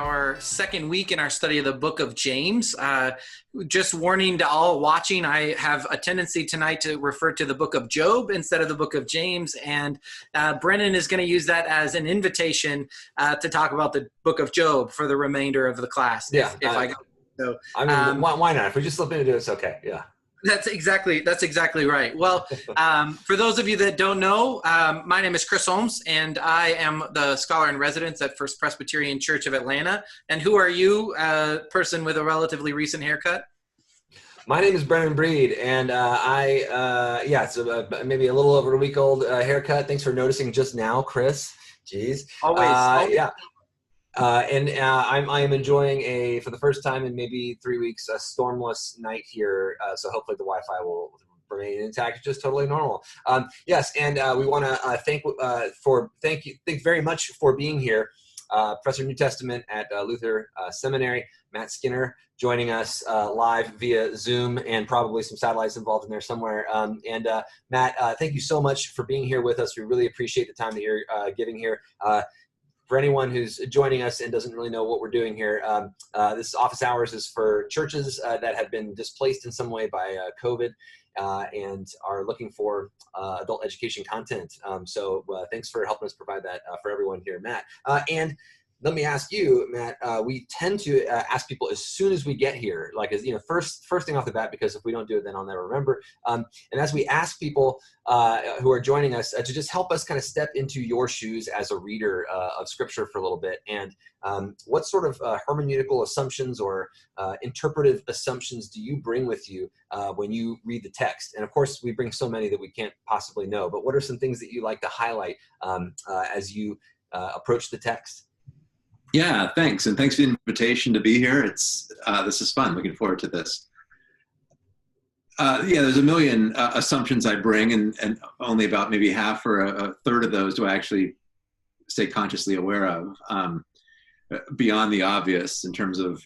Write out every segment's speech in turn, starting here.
our second week in our study of the book of James. Just warning to all watching, I have a tendency tonight to refer to the book of Job instead of the book of James, and Brennan is going to use that as an invitation to talk about the book of Job for the remainder of the class. Yeah, if I go. So, I mean, why not? If we just slip into it, it's okay. Yeah. That's exactly right. Well, for those of you that don't know, my name is Chris Holmes, and I am the scholar in residence at First Presbyterian Church of Atlanta. And who are you, a person with a relatively recent haircut? My name is Brennan Breed, and it's maybe a little over a week old haircut. Thanks for noticing just now, Chris. Jeez. Always. Yeah. I am enjoying for the first time in maybe 3 weeks, a stormless night here. So hopefully the Wi-Fi will remain intact, just totally normal. Yes, and we want to thank you very much for being here. Professor of New Testament at Luther Seminary, Matt Skinner, joining us live via Zoom, and probably some satellites involved in there somewhere. Matt, thank you so much for being here with us. We really appreciate the time that you're giving here. For anyone who's joining us and doesn't really know what we're doing here, this office hours is for churches that have been displaced in some way by COVID and are looking for adult education content. So thanks for helping us provide that for everyone here, Matt. And let me ask you, Matt, we tend to ask people as soon as we get here, first thing off the bat, because if we don't do it, then I'll never remember. And as we ask people who are joining us to just help us kind of step into your shoes as a reader of Scripture for a little bit, and what sort of hermeneutical assumptions or interpretive assumptions do you bring with you when you read the text? And of course, we bring so many that we can't possibly know, but what are some things that you like to highlight as you approach the text? Yeah, thanks. And thanks for the invitation to be here. This is fun. Looking forward to this. There's a million assumptions I bring, and only about maybe half or a third of those do I actually stay consciously aware of, beyond the obvious in terms of,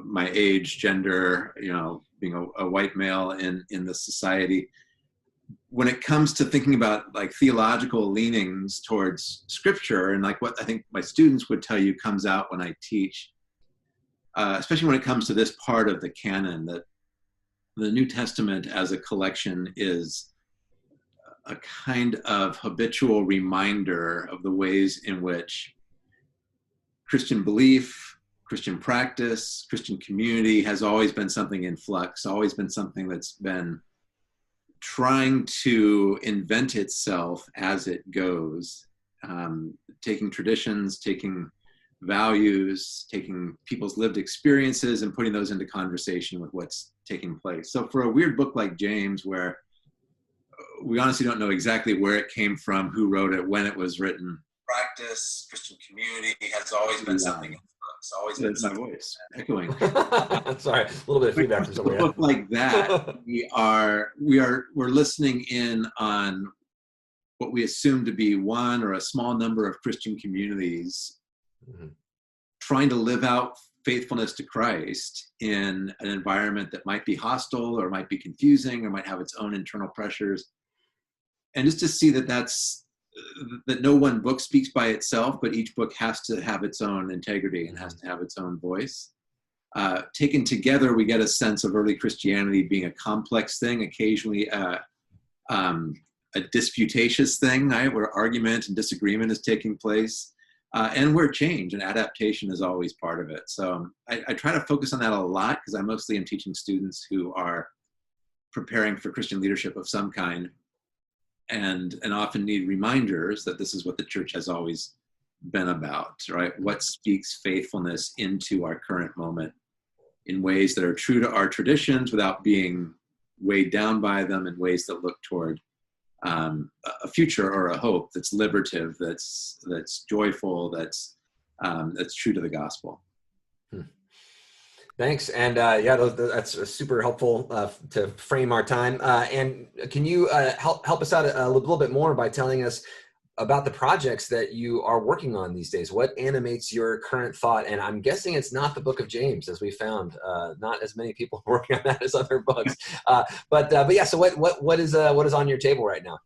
my age, gender, being a white male in this society. When it comes to thinking about theological leanings towards Scripture, and what I think my students would tell you comes out when I teach, especially when it comes to this part of the canon, that the New Testament as a collection is a kind of habitual reminder of the ways in which Christian belief, Christian practice, Christian community has always been something in flux, always been something that's been trying to invent itself as it goes, taking traditions, taking values, taking people's lived experiences and putting those into conversation with what's taking place. So for a weird book like James, where we honestly don't know exactly where it came from, who wrote it, when it was written, practice, Christian community has always been something. It's always been my voice echoing. Sorry, a little bit of feedback from somewhere. A book like that, we're listening in on what we assume to be one or a small number of Christian communities trying to live out faithfulness to Christ in an environment that might be hostile or might be confusing or might have its own internal pressures. And just to see that no one book speaks by itself, but each book has to have its own integrity and has to have its own voice. Taken together, we get a sense of early Christianity being a complex thing, occasionally a disputatious thing, right, where argument and disagreement is taking place, and where change and adaptation is always part of it. So I try to focus on that a lot because I mostly am teaching students who are preparing for Christian leadership of some kind, and often need reminders that this is what the church has always been about, right? What speaks faithfulness into our current moment in ways that are true to our traditions without being weighed down by them, in ways that look toward a future or a hope that's liberative, that's joyful, that's true to the gospel. Thanks. And that's super helpful to frame our time. And can you help us out a little bit more by telling us about the projects that you are working on these days? What animates your current thought? And I'm guessing it's not the book of James, as we found. Not as many people working on that as other books. So what is on your table right now?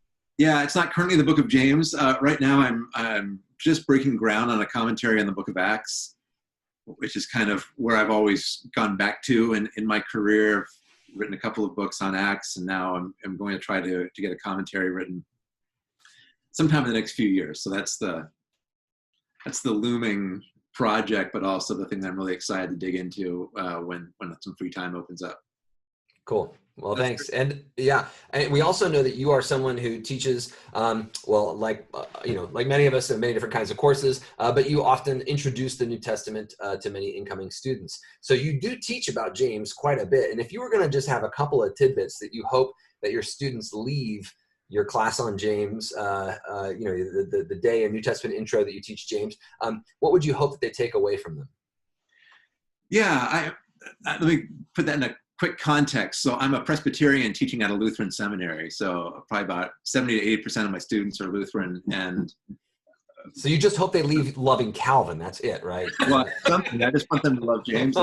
Yeah, it's not currently the book of James. Right now I'm just breaking ground on a commentary on the book of Acts, which is kind of where I've always gone back to in my career. I've written a couple of books on Acts, and now I'm going to try to get a commentary written sometime in the next few years. So that's the looming project, but also the thing that I'm really excited to dig into when some free time opens up. Cool. Well, thanks. And yeah, and we also know that you are someone who teaches, like many of us have many different kinds of courses, but you often introduce the New Testament to many incoming students. So you do teach about James quite a bit. And if you were going to just have a couple of tidbits that you hope that your students leave your class on James, the day and New Testament intro that you teach James, what would you hope that they take away from them? Yeah, let me put that in a quick context. So I'm a Presbyterian teaching at a Lutheran seminary. So probably about 70 to 80% of my students are Lutheran. And so you just hope they leave loving Calvin. That's it, right? Well, something. I just want them to love James.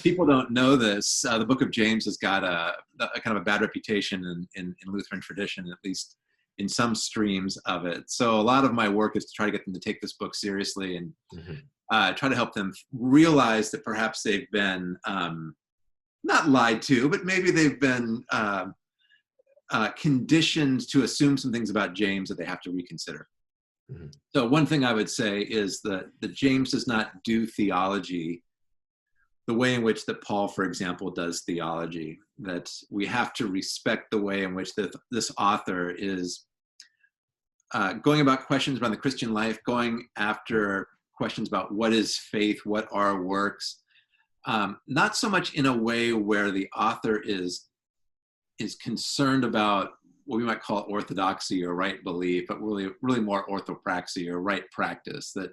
People don't know this. The book of James has got a kind of a bad reputation in Lutheran tradition, at least in some streams of it. So a lot of my work is to try to get them to take this book seriously and try to help them realize that perhaps they've been not lied to, but maybe they've been conditioned to assume some things about James that they have to reconsider. So one thing I would say is that James does not do theology the way in which that Paul, for example, does theology, that we have to respect the way in which this author is going about questions around the Christian life, going after questions about what is faith, what are works, not so much in a way where the author is concerned about what we might call orthodoxy or right belief, but really more orthopraxy or right practice, that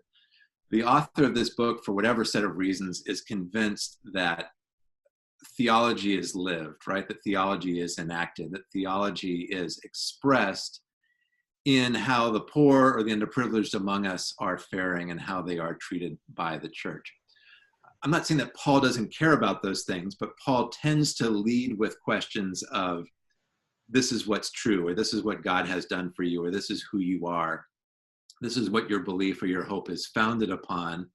the author of this book, for whatever set of reasons, is convinced that theology is lived, right? That theology is enacted, that theology is expressed in how the poor or the underprivileged among us are faring and how they are treated by the church. I'm not saying that Paul doesn't care about those things, but Paul tends to lead with questions of, this is what's true, or this is what God has done for you, or this is who you are. This is what your belief or your hope is founded upon.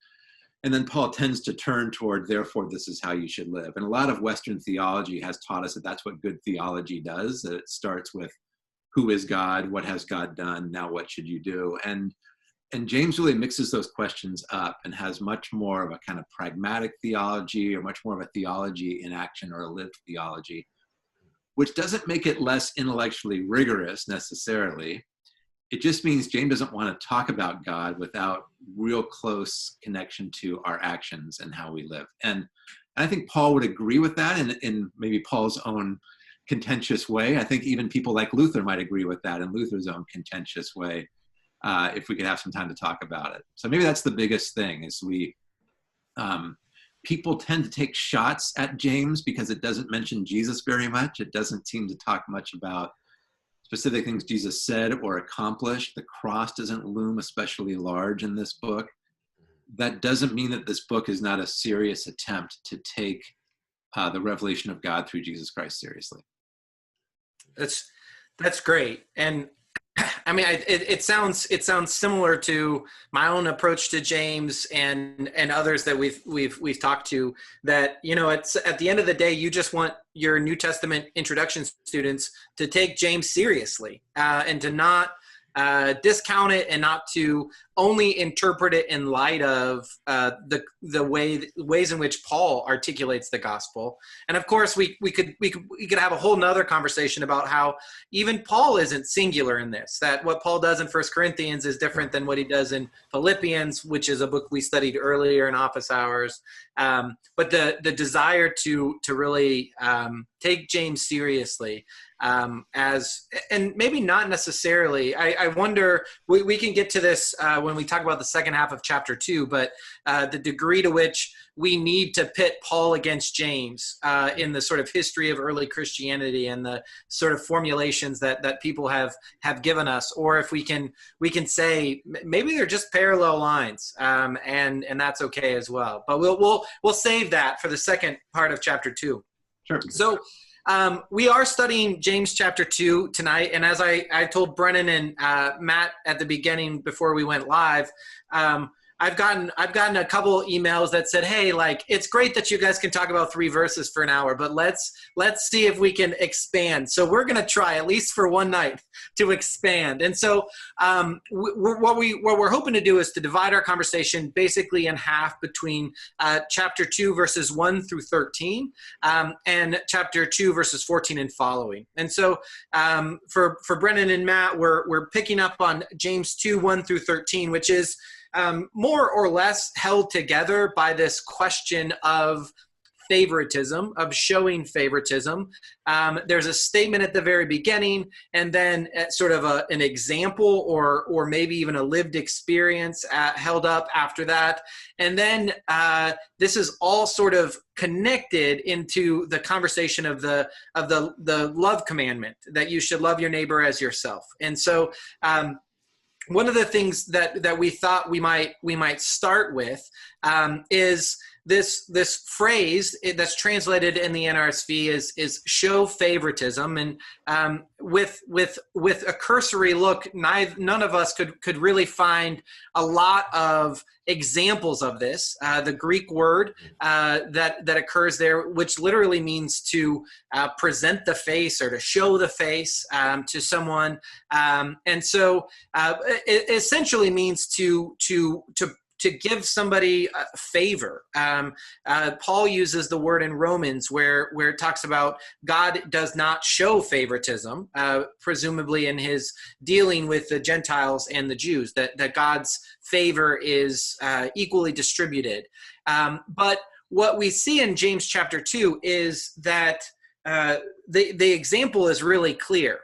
And then Paul tends to turn toward, therefore, this is how you should live. And a lot of Western theology has taught us that that's what good theology does, that it starts with, who is God? What has God done? Now what should you do? And James really mixes those questions up and has much more of a kind of pragmatic theology, or much more of a theology in action, or a lived theology, which doesn't make it less intellectually rigorous necessarily. It just means James doesn't want to talk about God without real close connection to our actions and how we live. And I think Paul would agree with that in maybe Paul's own contentious way. I think even people like Luther might agree with that in Luther's own contentious way, if we could have some time to talk about it. So maybe that's the biggest thing, is people tend to take shots at James because it doesn't mention Jesus very much. It doesn't seem to talk much about specific things Jesus said or accomplished. The cross doesn't loom especially large in this book. That doesn't mean that this book is not a serious attempt to take the revelation of God through Jesus Christ seriously. That's great. And I mean, it sounds similar to my own approach to James and others that we've talked to, that, it's at the end of the day, you just want your New Testament introduction students to take James seriously, and to not discount it, and not to only interpret it in light of the ways in which Paul articulates the gospel. And of course, we could have a whole nother conversation about how even Paul isn't singular in this, that what Paul does in 1 Corinthians is different than what he does in Philippians, which is a book we studied earlier in office hours. But the desire to really take James seriously, and maybe not necessarily. I wonder, we can get to this when we talk about the second half of chapter 2, but the degree to which we need to pit Paul against James in the sort of history of early Christianity and the sort of formulations that people have given us, or if we can say maybe they're just parallel lines, and that's okay as well. But we'll save that for the second part of chapter 2. Sure. So We are studying James chapter 2 tonight, and as I told Brennan and Matt at the beginning before we went live, I've gotten a couple emails that said, hey, like, it's great that you guys can talk about 3 verses for an hour, but let's see if we can expand. So we're going to try, at least for one night, to expand. And so what we're hoping to do is to divide our conversation basically in half between chapter 2 verses 1 through 13 and chapter 2 verses 14 and following. And so for Brennan and Matt, we're picking up on James 2, 1 through 13, which is more or less held together by this question of favoritism, of showing favoritism. There's a statement at the very beginning, and then sort of an example or maybe even a lived experience held up after that. And then this is all sort of connected into the conversation of the love commandment, that you should love your neighbor as yourself. And so one of the things that we thought we might start with is this phrase that's translated in the NRSV is show favoritism, and with a cursory look, none of us could really find a lot of examples of this. The Greek word that occurs there, which literally means to present the face or to show the face to someone, and so it essentially means to give somebody a favor. Paul uses the word in Romans where it talks about God does not show favoritism, presumably in his dealing with the Gentiles and the Jews, that God's favor is equally distributed. But what we see in James chapter 2 is that the example is really clear.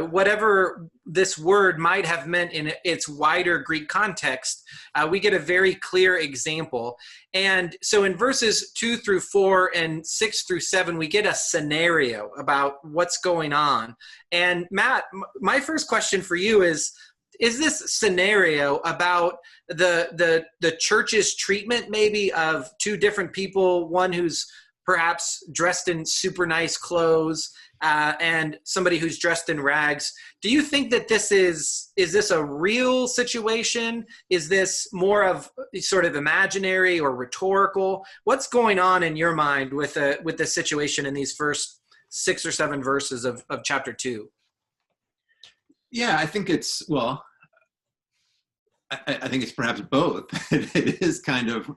Whatever this word might have meant in its wider Greek context, we get a very clear example. And so in verses 2 through 4 and 6 through 7, we get a scenario about what's going on. And Matt, my first question for you is this scenario about the church's treatment maybe of 2 different people, one who's perhaps dressed in super nice clothes, and somebody who's dressed in rags. Do you think that is this a real situation? Is this more of sort of imaginary or rhetorical? What's going on in your mind with the situation in these first 6 or 7 verses of chapter 2? Yeah, I think it's, well, I think it's perhaps both. It is kind of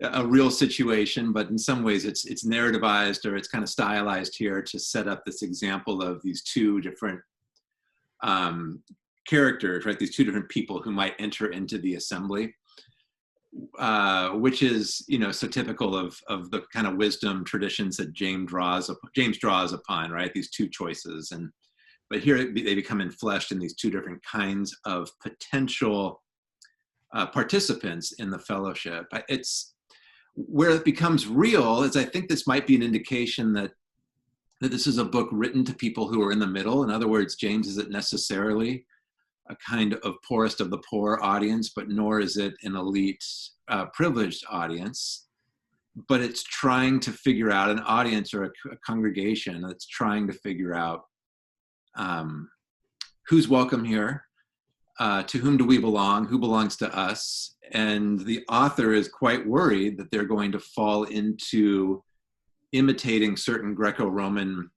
a real situation, but in some ways it's narrativized, or it's kind of stylized here to set up this example of these 2 different characters, right? These 2 different people who might enter into the assembly, which is, so typical of the kind of wisdom traditions that James draws upon, right? These 2 choices, but here they become enfleshed in these 2 different kinds of potential participants in the fellowship. It's where it becomes real is I think this might be an indication that this is a book written to people who are in the middle. In other words, James isn't necessarily a kind of poorest of the poor audience, but nor is it an elite, privileged audience. But it's trying to figure out an audience or a congregation that's trying to figure out who's welcome here. To whom do we belong? Who belongs to us? And the author is quite worried that they're going to fall into imitating certain Greco-Roman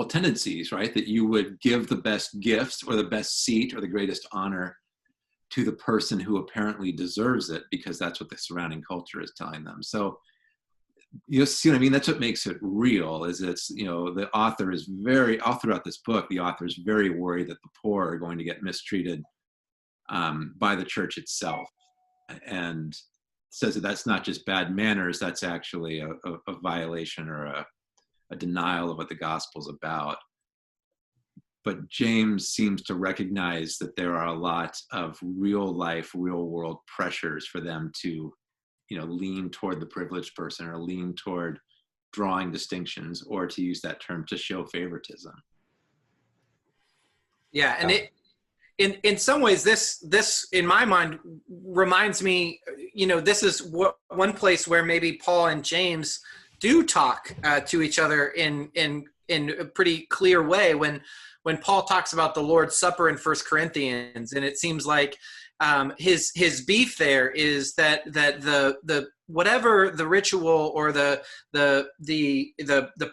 tendencies, right? That you would give the best gifts or the best seat or the greatest honor to the person who apparently deserves it, because that's what the surrounding culture is telling them. So you see what I mean? That's what makes it real, is it's, the author is all throughout this book, the author is very worried that the poor are going to get mistreated by the church itself, and says that that's not just bad manners, that's actually a violation or a denial of what the gospel's about. But James seems to recognize that there are a lot of real life, real world pressures for them to lean toward the privileged person, or lean toward drawing distinctions, or, to use that term, to show favoritism. Yeah, and in some ways, this in my mind reminds me, this is one place where maybe Paul and James do talk to each other in a pretty clear way when Paul talks about the Lord's Supper in 1 Corinthians, and it seems like his beef there is that the whatever the ritual or the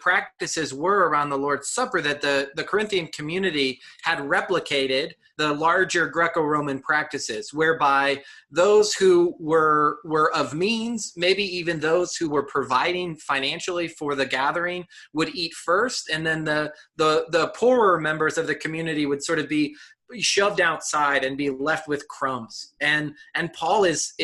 practices were around the Lord's Supper, that the Corinthian community had replicated the larger Greco-Roman practices, whereby those who were of means, maybe even those who were providing financially for the gathering, would eat first, and then the poorer members of the community would sort of be shoved outside and be left with crumbs. And Paul is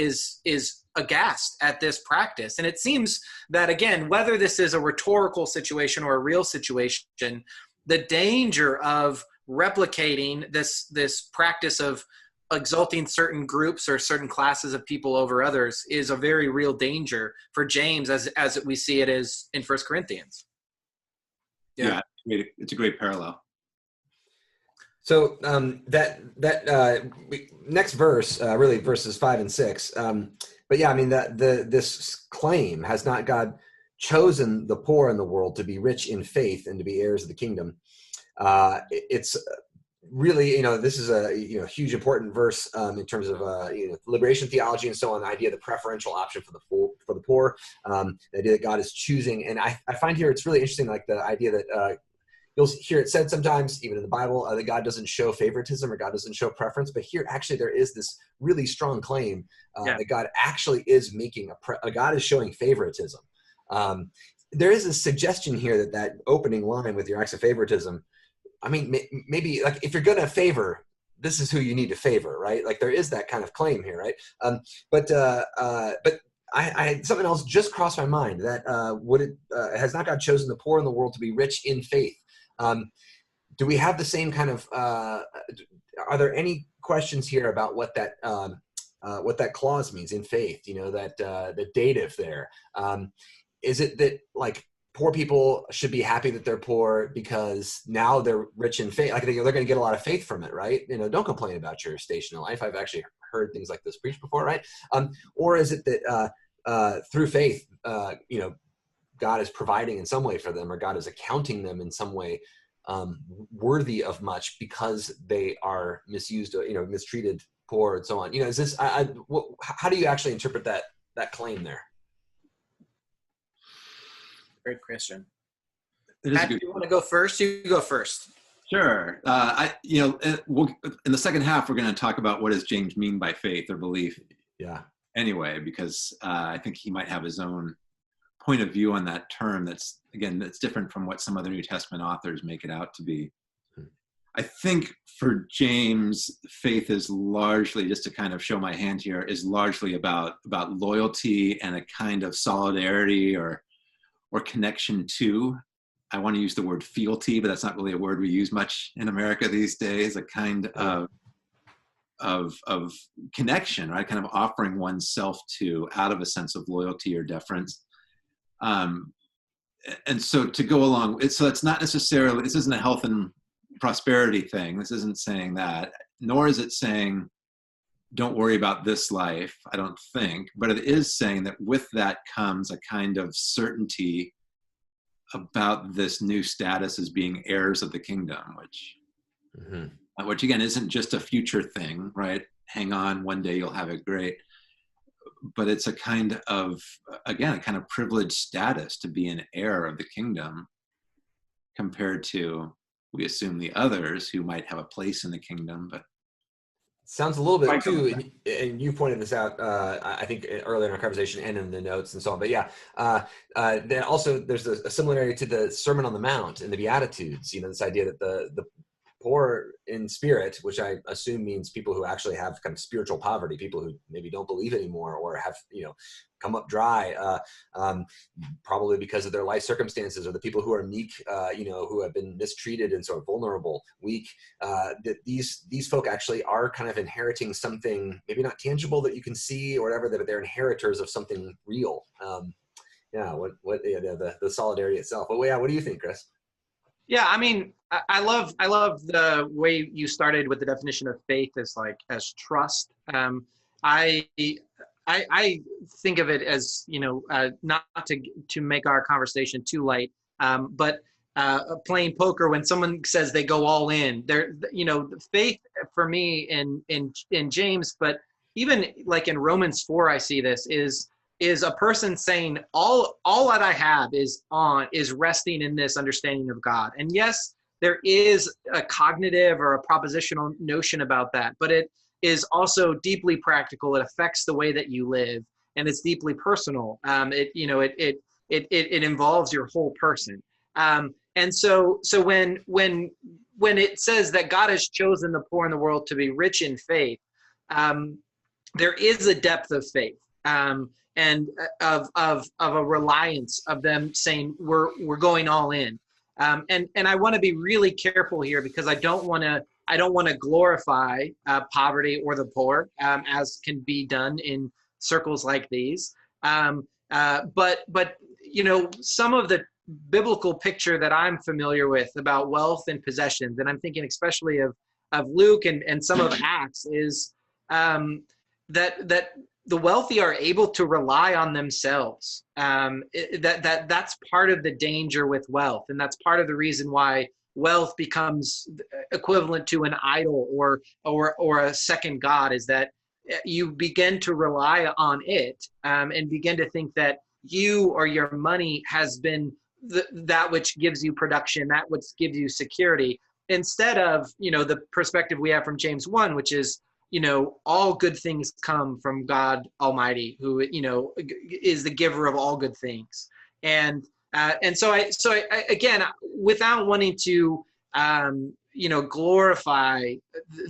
aghast at this practice. And it seems that, again, whether this is a rhetorical situation or a real situation, the danger of replicating this practice of exalting certain groups or certain classes of people over others is a very real danger for James, as we see it is in 1 Corinthians. Yeah, it's a great parallel. So next verse, really verses 5 and 6. But yeah, I mean this claim, has not God chosen the poor in the world to be rich in faith and to be heirs of the kingdom? It's really, this is a huge important verse in terms of liberation theology and so on. The idea of the preferential option for the poor, the idea that God is choosing, and I find here it's really interesting, like the idea that you'll hear it said sometimes, even in the Bible, that God doesn't show favoritism or God doesn't show preference. But here, actually, there is this really strong claim that God actually is making God is showing favoritism. There is a suggestion here that opening line with your acts of favoritism, I mean, maybe like if you're going to favor, this is who you need to favor, right? Like there is that kind of claim here, right? But I something else just crossed my mind, that has not God chosen the poor in the world to be rich in faith? Do we have the same kind of, are there any questions here about what that clause means, in faith, that the dative there? Is it that like poor people should be happy that they're poor because now they're rich in faith? Like they're going to get a lot of faith from it, right? Don't complain about your station in life. I've actually heard things like this preached before, right? Or is it that through faith, God is providing in some way for them, or God is accounting them in some way worthy of much because they are misused, mistreated, poor, and so on? Is this? How do you actually interpret that claim there? Great question. Matt, do you want to go first? You go first. Sure. In the second half, we're going to talk about what does James mean by faith or belief. Yeah. Anyway, because I think he might have his own point of view on that term that's different from what some other New Testament authors make it out to be. I think for James, faith is largely, just to kind of show my hand here, is largely about loyalty and a kind of solidarity or connection to. I want to use the word fealty, but that's not really a word we use much in America these days. A kind of connection, right? Kind of offering oneself to out of a sense of loyalty or deference. And so to go along, so it's not necessarily, this isn't a health and prosperity thing. This isn't saying that, nor is it saying, don't worry about this life, I don't think, but it is saying that with that comes a kind of certainty about this new status as being heirs of the kingdom, which again isn't just a future thing, right? Hang on, one day you'll have it great. But it's a kind of privileged status to be an heir of the kingdom compared to, we assume, the others who might have a place in the kingdom. But sounds a little bit too, and you pointed this out, I think earlier in our conversation and in the notes and so on. But yeah, then also there's a similarity to the Sermon on the Mount and the Beatitudes. This idea that the poor in spirit, which I assume means people who actually have kind of spiritual poverty, people who maybe don't believe anymore or have, come up dry, probably because of their life circumstances, or the people who are meek, who have been mistreated and sort of vulnerable, weak, that these folk actually are kind of inheriting something, maybe not tangible that you can see or whatever, that they're inheritors of something real. The solidarity itself. But what do you think, Chris? Yeah, I mean, I love the way you started with the definition of faith as trust. I I think of it as, not to make our conversation too light, but playing poker, when someone says they go all in, faith for me in James, but even like in Romans 4, I see this is a person saying all that I have is resting in this understanding of God. And yes, there is a cognitive or a propositional notion about that, but it is also deeply practical. It affects the way that you live, and it's deeply personal. It involves your whole person. And so when it says that God has chosen the poor in the world to be rich in faith, there is a depth of faith, and of a reliance of them saying we're going all in. And I want to be really careful here, because I don't want to glorify poverty or the poor, as can be done in circles like these. But some of the biblical picture that I'm familiar with about wealth and possessions, and I'm thinking especially of Luke and some of Acts, is that the wealthy are able to rely on themselves. That's part of the danger with wealth, and that's part of the reason why wealth becomes equivalent to an idol or a second god, is that you begin to rely on it, and begin to think that you or your money has been that which gives you production, that which gives you security, instead of the perspective we have from James 1, which is all good things come from God Almighty, who is the giver of all good things. And so I again, without wanting to glorify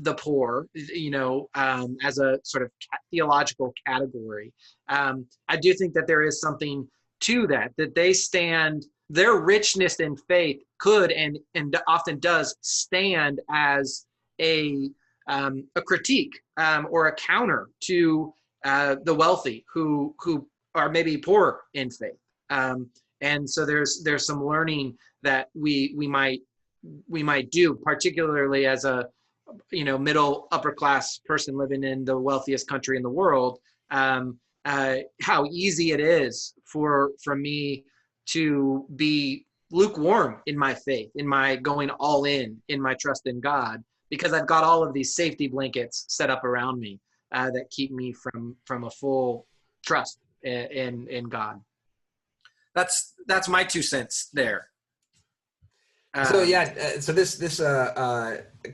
the poor, as a sort of theological category, I do think that there is something to that they stand. Their richness in faith could and often does stand as a critique, or a counter to the wealthy who are maybe poor in faith. And so there's some learning that we might do, particularly as a middle upper class person living in the wealthiest country in the world, how easy it is for me to be lukewarm in my faith, in my going all in my trust in God, because I've got all of these safety blankets set up around me that keep me from a full trust in God. That's my 2 cents there. So this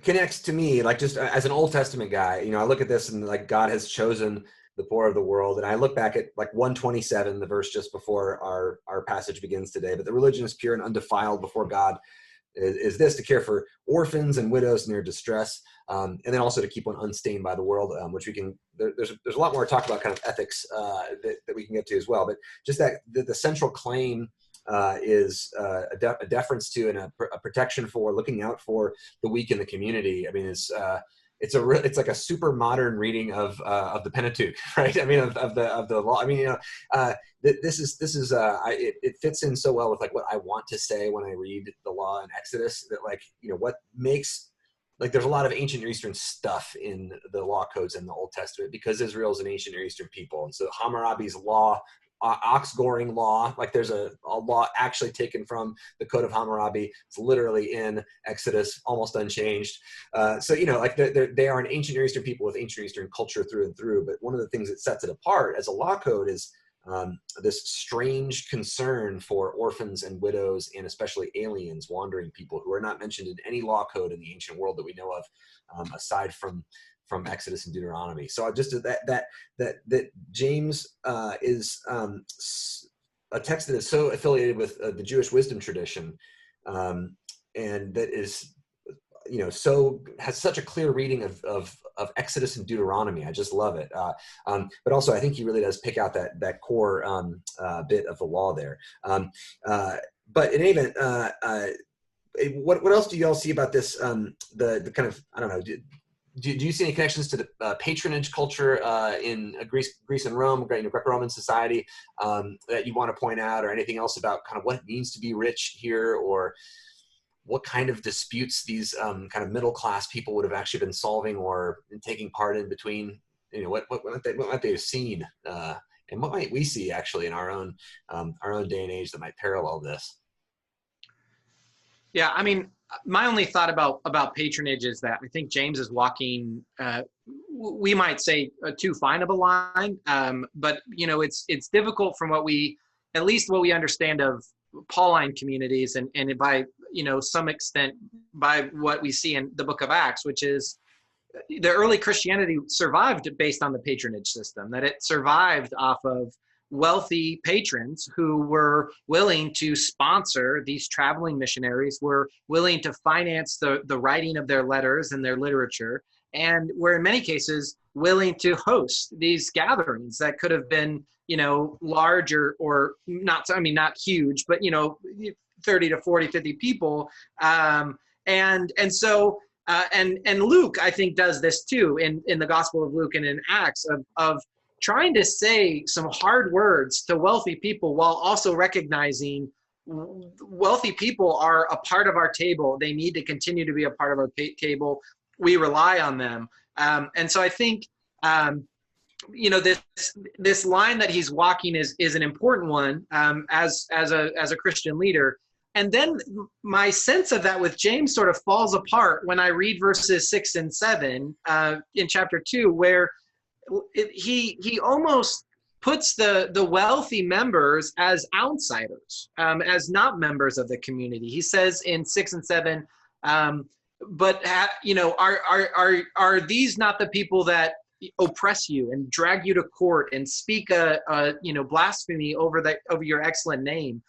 connects to me, like, just as an Old Testament guy. I look at this and, like, God has chosen the poor of the world, and I look back at, like, 127, the verse just before our passage begins today. But the religion is pure and undefiled before God is this, to care for orphans and widows in their distress, and then also to keep one unstained by the world, which we can, there's a lot more to talk about, kind of ethics that we can get to as well. But just that the central claim is a deference to and a protection for, looking out for the weak in the community. I mean, it's like a super modern reading of the Pentateuch, right? I mean, of the law. I mean, it fits in so well with, like, what I want to say when I read the law in Exodus, that, like, what makes, like, there's a lot of ancient Near Eastern stuff in the law codes in the Old Testament, because Israel is an ancient Near Eastern people. And so Hammurabi's law, ox goring law, like, there's a law actually taken from the Code of Hammurabi. It's literally in Exodus, almost unchanged. So like, they are an ancient Near Eastern people with ancient Near Eastern culture through and through. But one of the things that sets it apart as a law code is this strange concern for orphans and widows, and especially aliens, wandering people, who are not mentioned in any law code in the ancient world that we know of, aside from Exodus and Deuteronomy. So just that James is a text that is so affiliated with the Jewish wisdom tradition, and that is, so has such a clear reading of Exodus and Deuteronomy. I just love it. But also, I think he really does pick out that core bit of the law there. But in any event, what else do you all see about this? The kind of, I don't know. Do you see any connections to the patronage culture in Greece and Rome, Greco-Roman society, that you want to point out, or anything else about kind of what it means to be rich here, or what kind of disputes these kind of middle-class people would have actually been solving or taking part in between what might they have seen, and what might we see actually in our own day and age that might parallel this? Yeah, I mean, my only thought about patronage is that I think James is walking, we might say, too fine of a line, but it's difficult from at least what we understand of Pauline communities, and by some extent by what we see in the Book of Acts, which is the early Christianity survived based on the patronage system, that it survived off of wealthy patrons who were willing to sponsor these traveling missionaries, were willing to finance the writing of their letters and their literature, and were in many cases willing to host these gatherings that could have been, larger or not, not huge, but, 30 to 40, 50 people. And Luke, I think, does this too in the Gospel of Luke and in Acts of trying to say some hard words to wealthy people while also recognizing wealthy people are a part of our table. They need to continue to be a part of our table. We rely on them. And so I think, this line that he's walking is an important one as a Christian leader. And then my sense of that with James sort of falls apart when I read verses 6 and 7 in chapter 2, where he almost puts the wealthy members as outsiders, as not members of the community. He says in 6 and 7, but are these not the people that oppress you and drag you to court and speak blasphemy over your excellent name?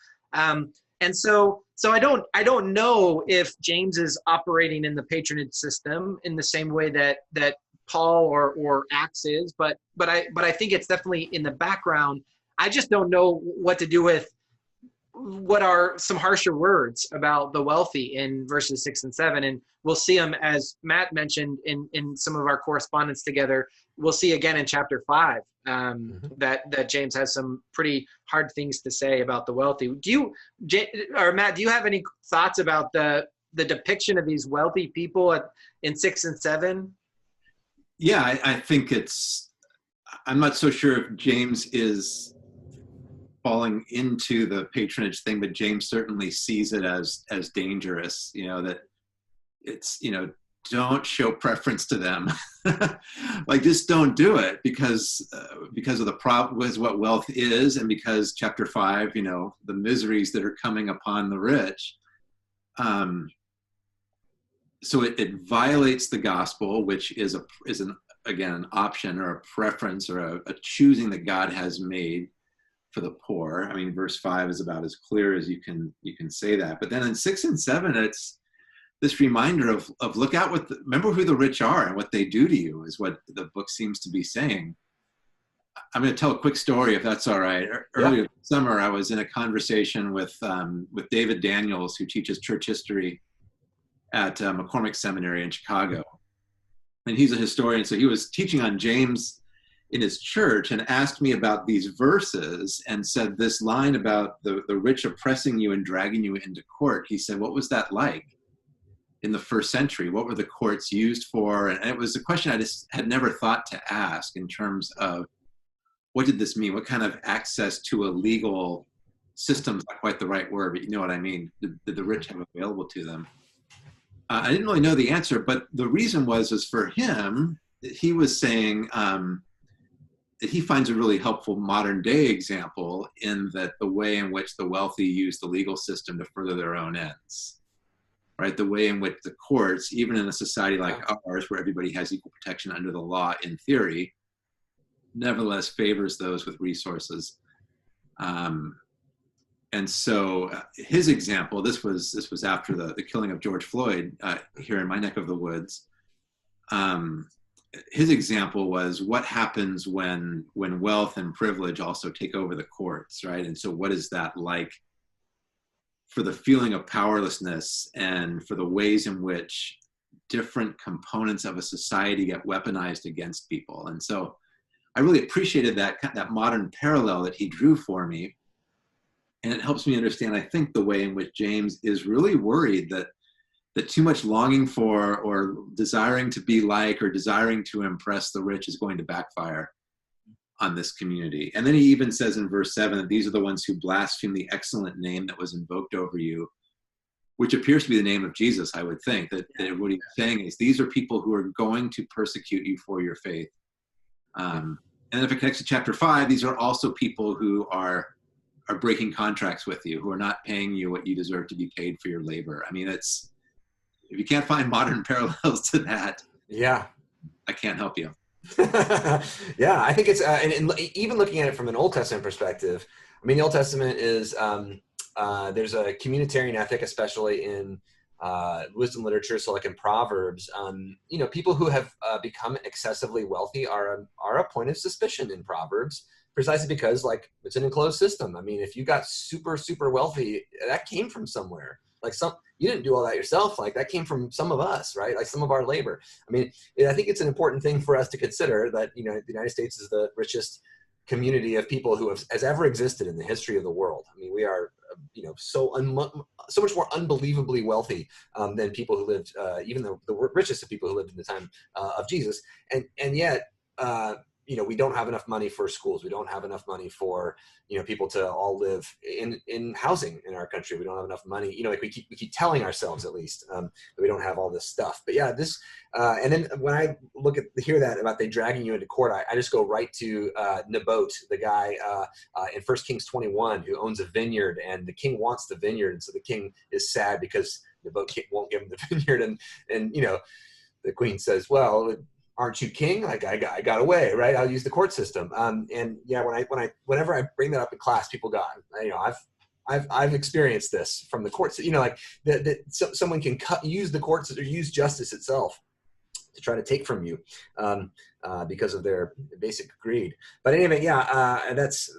And so I don't know if James is operating in the patronage system in the same way that Paul or Acts is, but I think it's definitely in the background. I just don't know what to do with what are some harsher words about the wealthy in verses 6 and 7. And we'll see them, as Matt mentioned in some of our correspondence together. We'll see again in chapter 5 that James has some pretty hard things to say about the wealthy. Matt, do you have any thoughts about the depiction of these wealthy people in 6 and 7? Yeah, I think I'm not so sure if James is falling into the patronage thing, but James certainly sees it as dangerous, that it's, don't show preference to them. Like, just don't do it because of the problem with what wealth is, and because chapter 5, the miseries that are coming upon the rich. So it violates the gospel, which is an option or a preference or a choosing that God has made for the poor. I mean, verse 5 is about as clear as you can say that. But then in 6 and 7, it's this reminder of look out remember who the rich are and what they do to you, is what the book seems to be saying. I'm going to tell a quick story, if that's all right. Earlier this summer, I was in a conversation with David Daniels, who teaches church history at McCormick Seminary in Chicago. And he's a historian, so he was teaching on James in his church and asked me about these verses and said this line about the rich oppressing you and dragging you into court. He said, what was that like in the first century? What were the courts used for? And it was a question I just had never thought to ask in terms of what did this mean? What kind of access to a legal system is not quite the right word, but you know what I mean. Did the rich have available to them? I didn't really know the answer, but the reason was for him, he was saying that he finds a really helpful modern day example in that the way in which the wealthy use the legal system to further their own ends, right? The way in which the courts, even in a society like ours, where everybody has equal protection under the law in theory, nevertheless favors those with resources. And so his example, this was after the killing of George Floyd here in my neck of the woods. His example was what happens when wealth and privilege also take over the courts, right? And so what is that like for the feeling of powerlessness and for the ways in which different components of a society get weaponized against people? And so I really appreciated that modern parallel that he drew for me. And it helps me understand, I think, the way in which James is really worried that that too much longing for or desiring to be like or desiring to impress the rich is going to backfire on this community. And then he even says in verse 7 that these are the ones who blaspheme the excellent name that was invoked over you, which appears to be the name of Jesus, I would think. That what he's saying is these are people who are going to persecute you for your faith. And if it connects to chapter 5, these are also people who are breaking contracts with you, who are not paying you what you deserve to be paid for your labor. I mean, if you can't find modern parallels to that, yeah, I can't help you. Yeah, I think it's, and even looking at it from an Old Testament perspective, I mean, the Old Testament is, there's a communitarian ethic, especially in wisdom literature. So like in Proverbs, people who have become excessively wealthy are a point of suspicion in Proverbs, precisely because like it's an enclosed system. I mean, if you got super, super wealthy, that came from somewhere. Like you didn't do all that yourself. Like that came from some of us, right? Like some of our labor. I mean, I think it's an important thing for us to consider that, the United States is the richest community of people who has ever existed in the history of the world. I mean, we are, so much more unbelievably wealthy than people who lived, even the richest of people who lived in the time of Jesus. And yet, we don't have enough money for schools. We don't have enough money for, people to all live in housing in our country. We don't have enough money, like we keep telling ourselves at least that we don't have all this stuff. But yeah, and then when I hear that about they dragging you into court, I just go right to Naboth, the guy in 1 Kings 21 who owns a vineyard, and the king wants the vineyard. And so the king is sad because Naboth won't give him the vineyard. And the queen says, well, aren't you king? Like I got away, right? I'll use the court system. And yeah, whenever I bring that up in class, people go, I've experienced this from the courts. Like someone can use the courts or use justice itself to try to take from you because of their basic greed. But anyway, yeah, that's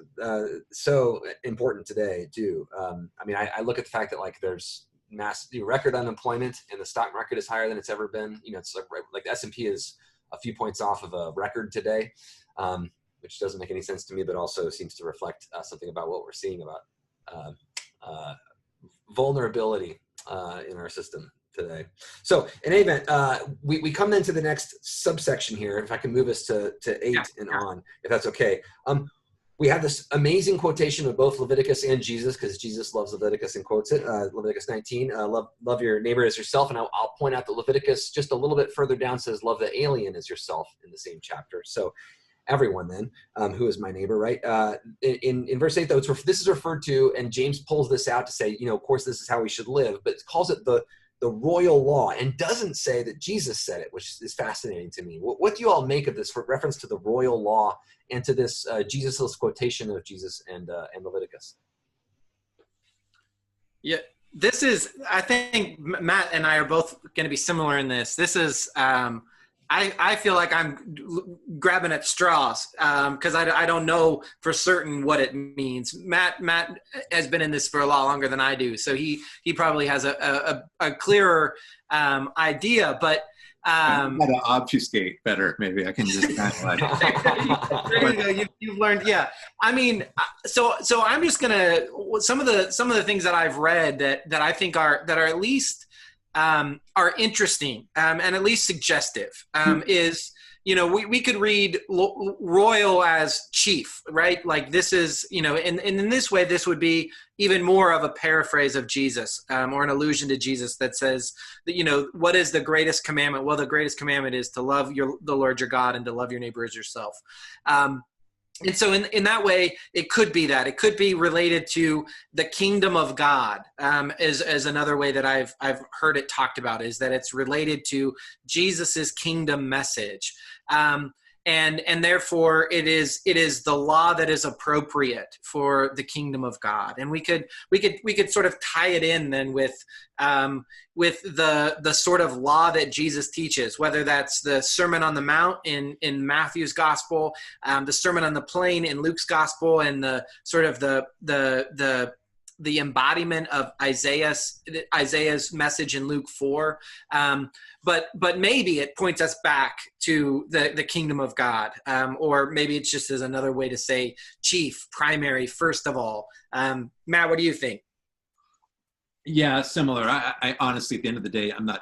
so important today too. I mean, I look at the fact that like there's massive record unemployment and the stock market is higher than it's ever been. It's like the S&P is a few points off of a record today, which doesn't make any sense to me, but also seems to reflect something about what we're seeing about vulnerability in our system today. So in any event, we come then to the next subsection here. If I can move us to 8 and on, if that's okay. We have this amazing quotation of both Leviticus and Jesus, because Jesus loves Leviticus and quotes it. Leviticus 19, love your neighbor as yourself. And I'll point out that Leviticus, just a little bit further down, says love the alien as yourself in the same chapter. So everyone then, who is my neighbor, right? In verse 8, though, this is referred to, and James pulls this out to say, of course, this is how we should live, but it calls it the royal law, and doesn't say that Jesus said it, which is fascinating to me. What do you all make of this for reference to the royal law and to this Jesus' quotation of Jesus and Leviticus? Yeah, this is, I think Matt and I are both going to be similar in this. This is, I feel like I'm grabbing at straws because I don't know for certain what it means. Matt has been in this for a lot longer than I do, so he probably has a clearer idea. But how to obfuscate better, maybe I can just kind of like. There you go. You've learned, yeah. I mean, so I'm just gonna some of the things that I've read that I think are at least are interesting and at least suggestive is, we could read royal as chief, right? Like this is, and in this way, this would be even more of a paraphrase of Jesus or an allusion to Jesus that says that, what is the greatest commandment? Well, the greatest commandment is to love the Lord your God and to love your neighbor as yourself. And so in that way, it could be that. It could be related to the kingdom of God as another way that I've heard it talked about, is that it's related to Jesus's kingdom message. And therefore it is the law that is appropriate for the kingdom of God. And we could sort of tie it in then with the sort of law that Jesus teaches, whether that's the Sermon on the Mount in Matthew's gospel, the Sermon on the Plain in Luke's gospel, and the sort of the embodiment of Isaiah's message in Luke 4. But maybe it points us back to the kingdom of God, or maybe it's just as another way to say chief, primary, first of all. Matt, what do you think? Yeah, similar. I honestly, at the end of the day, I'm not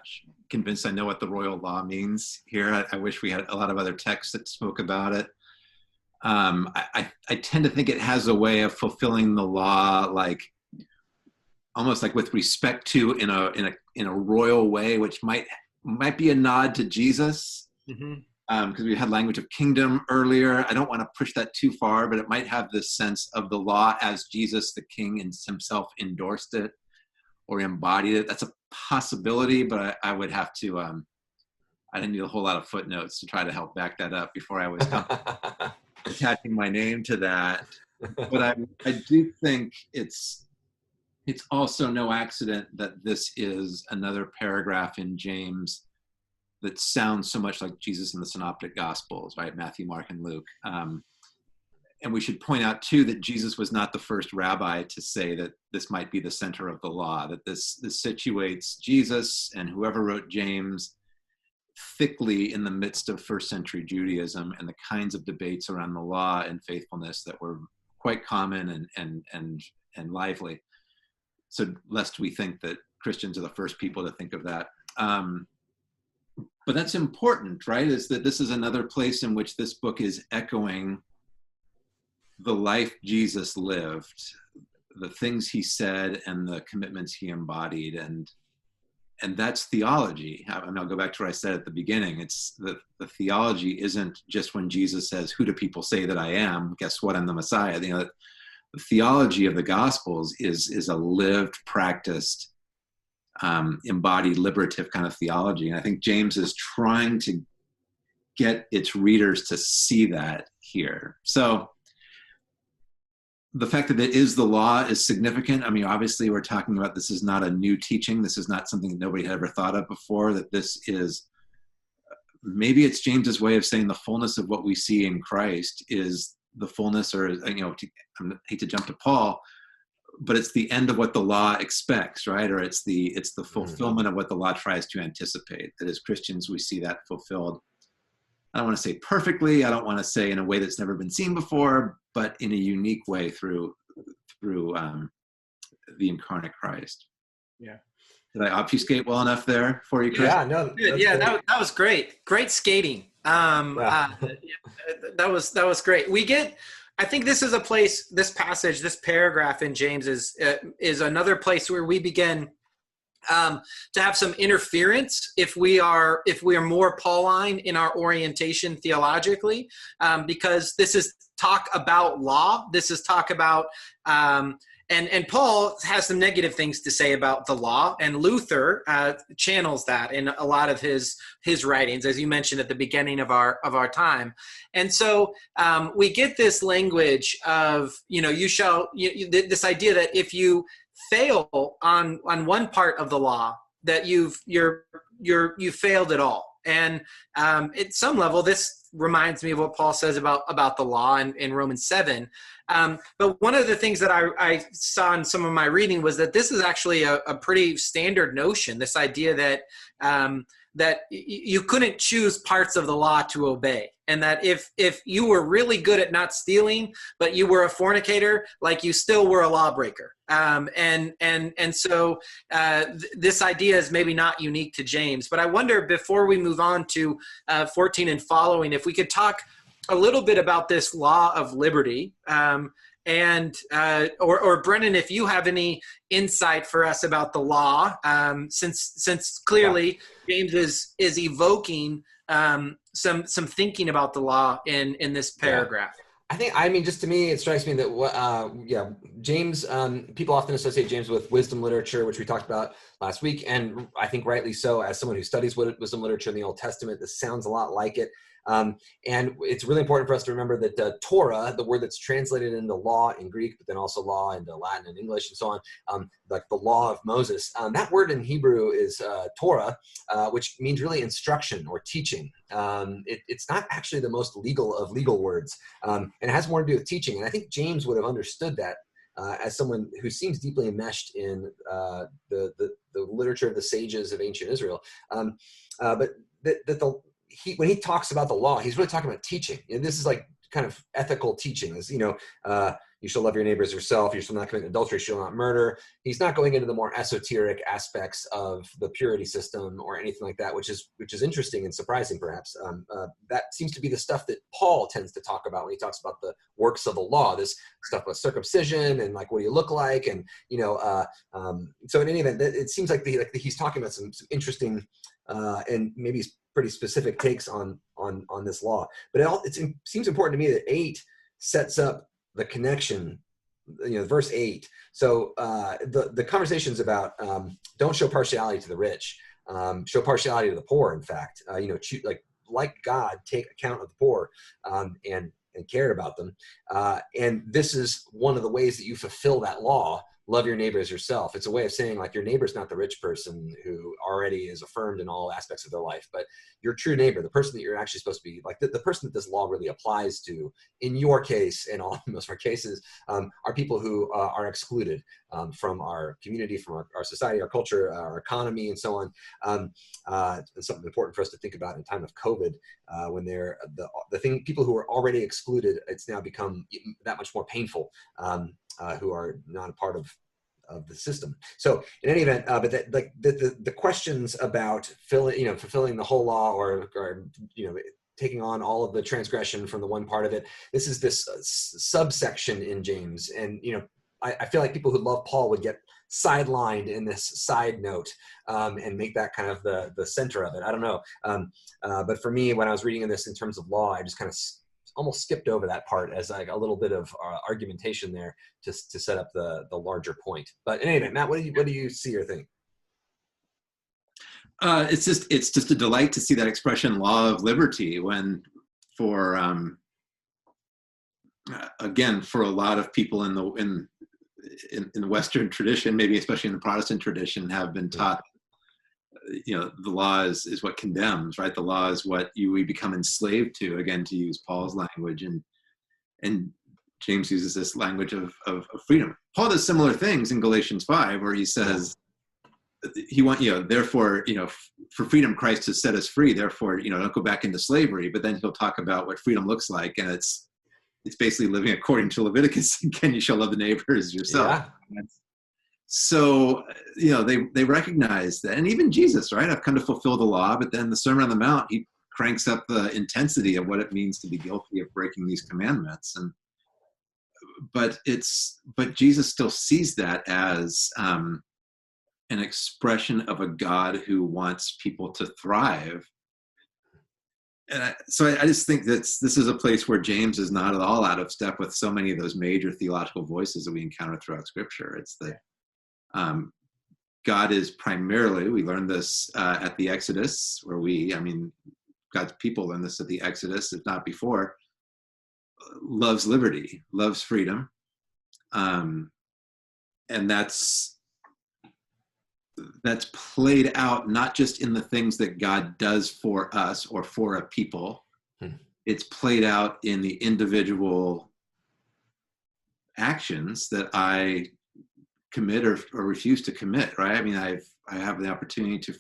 convinced I know what the royal law means here. I wish we had a lot of other texts that spoke about it. I tend to think it has a way of fulfilling the law, like almost like with respect to in a royal way, which might be a nod to Jesus. Because we had language of kingdom earlier. I don't want to push that too far, but it might have this sense of the law as Jesus, the king, himself endorsed it or embodied it. That's a possibility, but I would have to, I didn't need a whole lot of footnotes to try to help back that up before I was attaching my name to that. But I do think it's also no accident that this is another paragraph in James that sounds so much like Jesus in the Synoptic Gospels, right? Matthew, Mark, and Luke. And we should point out too that Jesus was not the first rabbi to say that this might be the center of the law, that this situates Jesus and whoever wrote James thickly in the midst of first century Judaism and the kinds of debates around the law and faithfulness that were quite common and lively. So lest we think that Christians are the first people to think of that. But that's important, right? Is that this is another place in which this book is echoing the life Jesus lived, the things he said and the commitments he embodied. And that's theology. I mean, I'll go back to what I said at the beginning. It's the theology isn't just when Jesus says, who do people say that I am? Guess what? I'm the Messiah. You know, the theology of the Gospels is a lived, practiced, embodied, liberative kind of theology. And I think James is trying to get its readers to see that here. So the fact that it is the law is significant. I mean, obviously we're talking about, this is not a new teaching. This is not something that nobody had ever thought of before, that this is, maybe it's James's way of saying the fullness of what we see in Christ is the fullness, or, you know, I hate to jump to Paul, but it's the end of what the law expects, right? Or it's the fulfillment of what the law tries to anticipate. That as Christians, we see that fulfilled. I don't want to say perfectly. I don't want to say in a way that's never been seen before, but in a unique way through the incarnate Christ. Yeah. Did I obfuscate well enough there for you, Chris? Yeah, no. Yeah, that was great. Great skating. That was great. I think this is a place, this passage, this paragraph in James is another place where we begin to have some interference if we are more Pauline in our orientation theologically, because this is talk about law. This is talk about and Paul has some negative things to say about the law, and Luther channels that in a lot of his writings, as you mentioned at the beginning of our time. And so we get this language of, you know, this idea that if you fail on one part of the law, that you failed it all. And at some level, this reminds me of what Paul says about the law in Romans 7. But one of the things that I saw in some of my reading was that this is actually a pretty standard notion, this idea that that you couldn't choose parts of the law to obey. And that if you were really good at not stealing, but you were a fornicator, like you still were a lawbreaker. And so this idea is maybe not unique to James. But I wonder, before we move on to 14 and following, if we could talk a little bit about this law of liberty. Or Brennan, if you have any insight for us about the law, since clearly James is evoking some thinking about the law in this paragraph. I mean, just to me, it strikes me that, James, people often associate James with wisdom literature, which we talked about last week. And I think rightly so. As someone who studies wisdom literature in the Old Testament, this sounds a lot like it. And it's really important for us to remember that Torah, the word that's translated into law in Greek, but then also law into Latin and English and so on, like the law of Moses, that word in Hebrew is Torah, which means really instruction or teaching. It's not actually the most legal of legal words, and it has more to do with teaching. And I think James would have understood that as someone who seems deeply enmeshed in the literature of the sages of ancient Israel. But when he talks about the law, he's really talking about teaching. And this is like kind of ethical teachings, you shall love your neighbors yourself, you shall not commit adultery, you shall not murder. He's not going into the more esoteric aspects of the purity system or anything like that, which is interesting and surprising, perhaps. That seems to be the stuff that Paul tends to talk about when he talks about the works of the law, this stuff about circumcision and like, what do you look like? And, so in any event, it seems like he's talking about some interesting and maybe pretty specific takes on this law. But it seems important to me that 8 sets up the connection, verse 8. So the conversations about don't show partiality to the rich, show partiality to the poor. In fact, like God, take account of the poor and cared about them. And this is one of the ways that you fulfill that law. Love your neighbor as yourself. It's a way of saying, like, your neighbor's not the rich person who already is affirmed in all aspects of their life, but your true neighbor, the person that you're actually supposed to be, like the person that this law really applies to, in your case and most of our cases, are people who are excluded from our community, from our society, our culture, our economy, and so on. It's something important for us to think about in time of COVID, when they're people who are already excluded, it's now become that much more painful. Who are not a part of the system. So in any event, but the questions about fulfilling the whole law or taking on all of the transgression from the one part of it. This is this subsection in James, and I feel like people who love Paul would get sidelined in this side note and make that kind of the center of it. I don't know, but for me, when I was reading in this in terms of law, I just kind of almost skipped over that part as like a little bit of argumentation there to set up the larger point. But anyway, Matt, what do you see or think? It's just a delight to see that expression, law of liberty, when for a lot of people in the Western tradition, maybe especially in the Protestant tradition, have been taught, the law is what condemns, right? The law is what we become enslaved to, again, to use Paul's language, and James uses this language of freedom. Paul does similar things in Galatians 5, where he says, therefore, for freedom Christ has set us free, therefore, don't go back into slavery. But then he'll talk about what freedom looks like, and it's basically living according to Leviticus. Again, you shall love the neighbor as yourself. Yeah. So, they recognize that. And even Jesus, right? I've come to fulfill the law, but then the Sermon on the Mount, he cranks up the intensity of what it means to be guilty of breaking these commandments. But Jesus still sees that as an expression of a God who wants people to thrive. And so I just think that this is a place where James is not at all out of step with so many of those major theological voices that we encounter throughout Scripture. It's that God is primarily, we learned this at the Exodus, God's people learned this at the Exodus, if not before, loves liberty, loves freedom. And that's played out not just in the things that God does for us or for a people. It's played out in the individual actions that I commit or refuse to commit, right? I mean, I have the opportunity to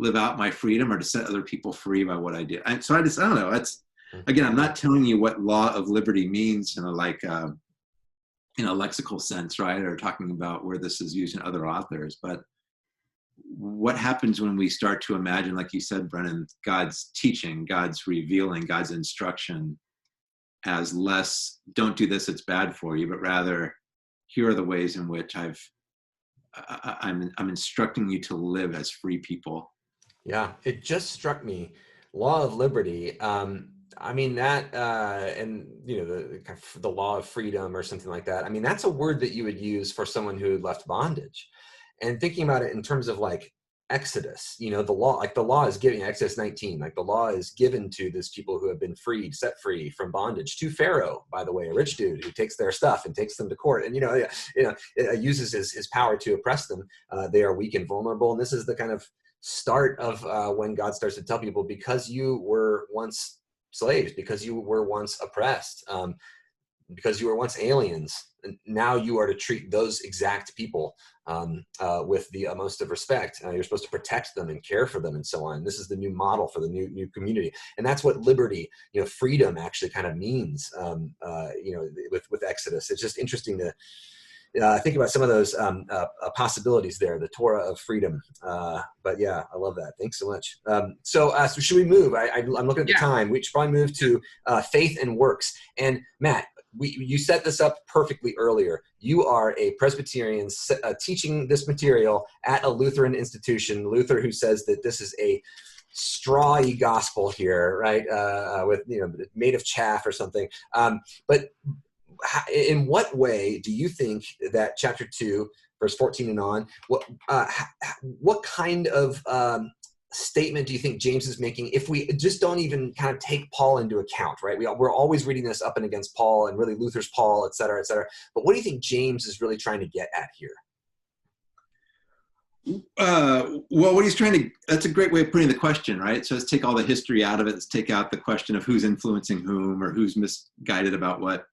live out my freedom or to set other people free by what I do. I don't know. That's, again, I'm not telling you what law of liberty means in a lexical sense, right? Or talking about where this is used in other authors, but what happens when we start to imagine, like you said, Brennan, God's teaching, God's revealing, God's instruction as less, don't do this, it's bad for you, but rather, here are the ways in which I'm instructing you to live as free people. Yeah, it just struck me, law of liberty. That, and the law of freedom or something like that. I mean, that's a word that you would use for someone who left bondage. And thinking about it in terms of like Exodus, the law is given, Exodus 19, like the law is given to these people who have been freed, set free from bondage to Pharaoh, by the way, a rich dude who takes their stuff and takes them to court and, uses his power to oppress them. They are weak and vulnerable. And this is the kind of start of when God starts to tell people, because you were once slaves, because you were once oppressed, because you were once aliens, now you are to treat those exact people with the utmost of respect. You're supposed to protect them and care for them and so on. This is the new model for the new community. And that's what liberty, freedom actually kind of means, with Exodus. It's just interesting to think about some of those possibilities there, the Torah of freedom. But yeah, I love that. Thanks so much. So should we move? I'm looking at the time. We should probably move to faith and works. And Matt, you set this up perfectly earlier. You are a Presbyterian teaching this material at a Lutheran institution. Luther, who says that this is a strawy gospel here, right? With made of chaff or something. But in what way do you think that chapter 2, verse 14 and on, what kind of statement do you think James is making if we just don't even kind of take Paul into account, right? We're always reading this up and against Paul and really Luther's Paul, et cetera, et cetera. But what do you think James is really trying to get at here? Well, what he's that's a great way of putting the question, right? So let's take all the history out of it. Let's take out the question of who's influencing whom or who's misguided about what.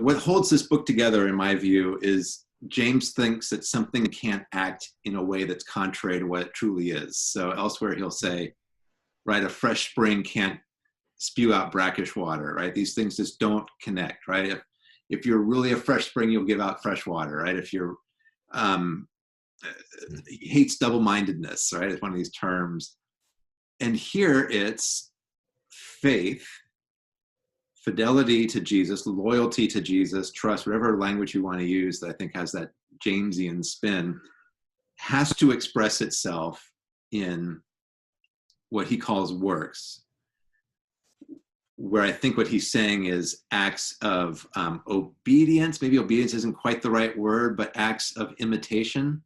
What holds this book together, in my view, is James thinks that something can't act in a way that's contrary to what it truly is. So elsewhere he'll say, right, a fresh spring can't spew out brackish water, right? These things just don't connect, right? If you're really a fresh spring, you'll give out fresh water, right? If you're, he hates double-mindedness, right? It's one of these terms. And here it's faith, fidelity to Jesus, loyalty to Jesus, trust, whatever language you want to use that I think has that Jamesian spin, has to express itself in what he calls works, where I think what he's saying is acts of obedience. Maybe obedience isn't quite the right word, but acts of imitation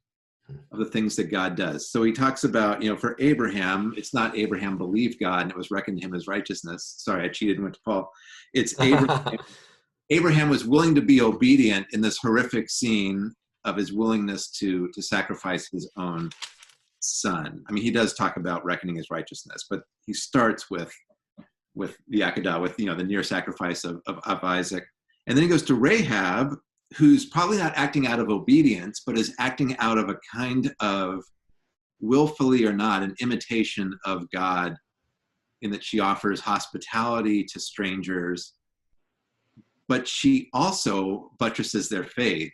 of the things that God does. So he talks about, for Abraham, it's not Abraham believed God and it was reckoned to him as righteousness. Sorry, I cheated and went to Paul. It's Abraham. Abraham was willing to be obedient in this horrific scene of his willingness to sacrifice his own son. I mean, he does talk about reckoning his righteousness, but he starts with the Akedah, with the near sacrifice of Isaac. And then he goes to Rahab, who's probably not acting out of obedience, but is acting out of a kind of, willfully or not, an imitation of God, in that she offers hospitality to strangers, but she also buttresses their faith,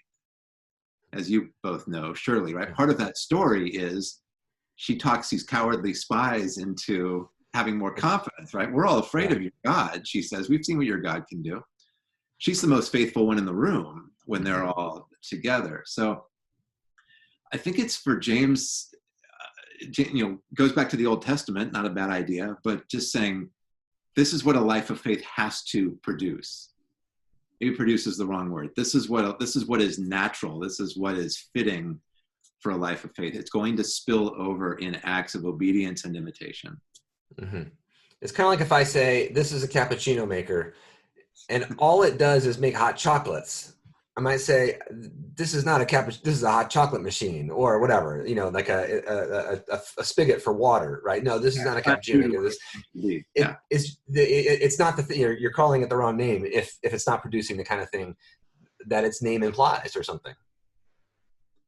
as you both know, surely, right? Part of that story is she talks these cowardly spies into having more confidence, right? We're all afraid of your God, she says. We've seen what your God can do. She's the most faithful one in the room when they're all together. So I think it's for James, goes back to the Old Testament, not a bad idea, but just saying, this is what a life of faith has to produce. Maybe produce is the wrong word. This is what is natural. This is what is fitting for a life of faith. It's going to spill over in acts of obedience and imitation. Mm-hmm. It's kind of like if I say, this is a cappuccino maker, and all it does is make hot chocolates. I might say, this is not a cappuccino, this is a hot chocolate machine, or whatever, like a spigot for water, right? No, this is not a cappuccino maker. It's not the thing. You're calling it the wrong name if it's not producing the kind of thing that its name implies or something.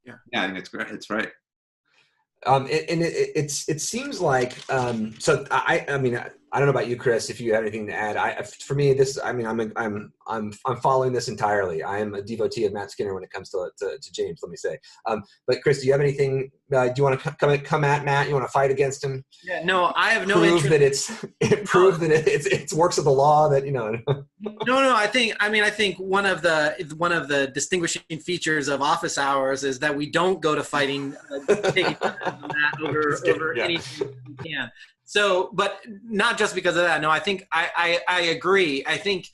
Yeah, I think it's great. It's right. It seems like so. I mean, I don't know about you, Chris, if you have anything to add. For me, I'm following this entirely. I am a devotee of Matt Skinner when it comes to James. Let me say. But Chris, do you have anything? Do you want to come at Matt? You want to fight against him? Yeah, no, I have no interest. Prove that it's works of the law that No. I think one of the distinguishing features of office hours is that we don't go to fighting over anything we can. So, but not just because of that. No, I think I agree. I think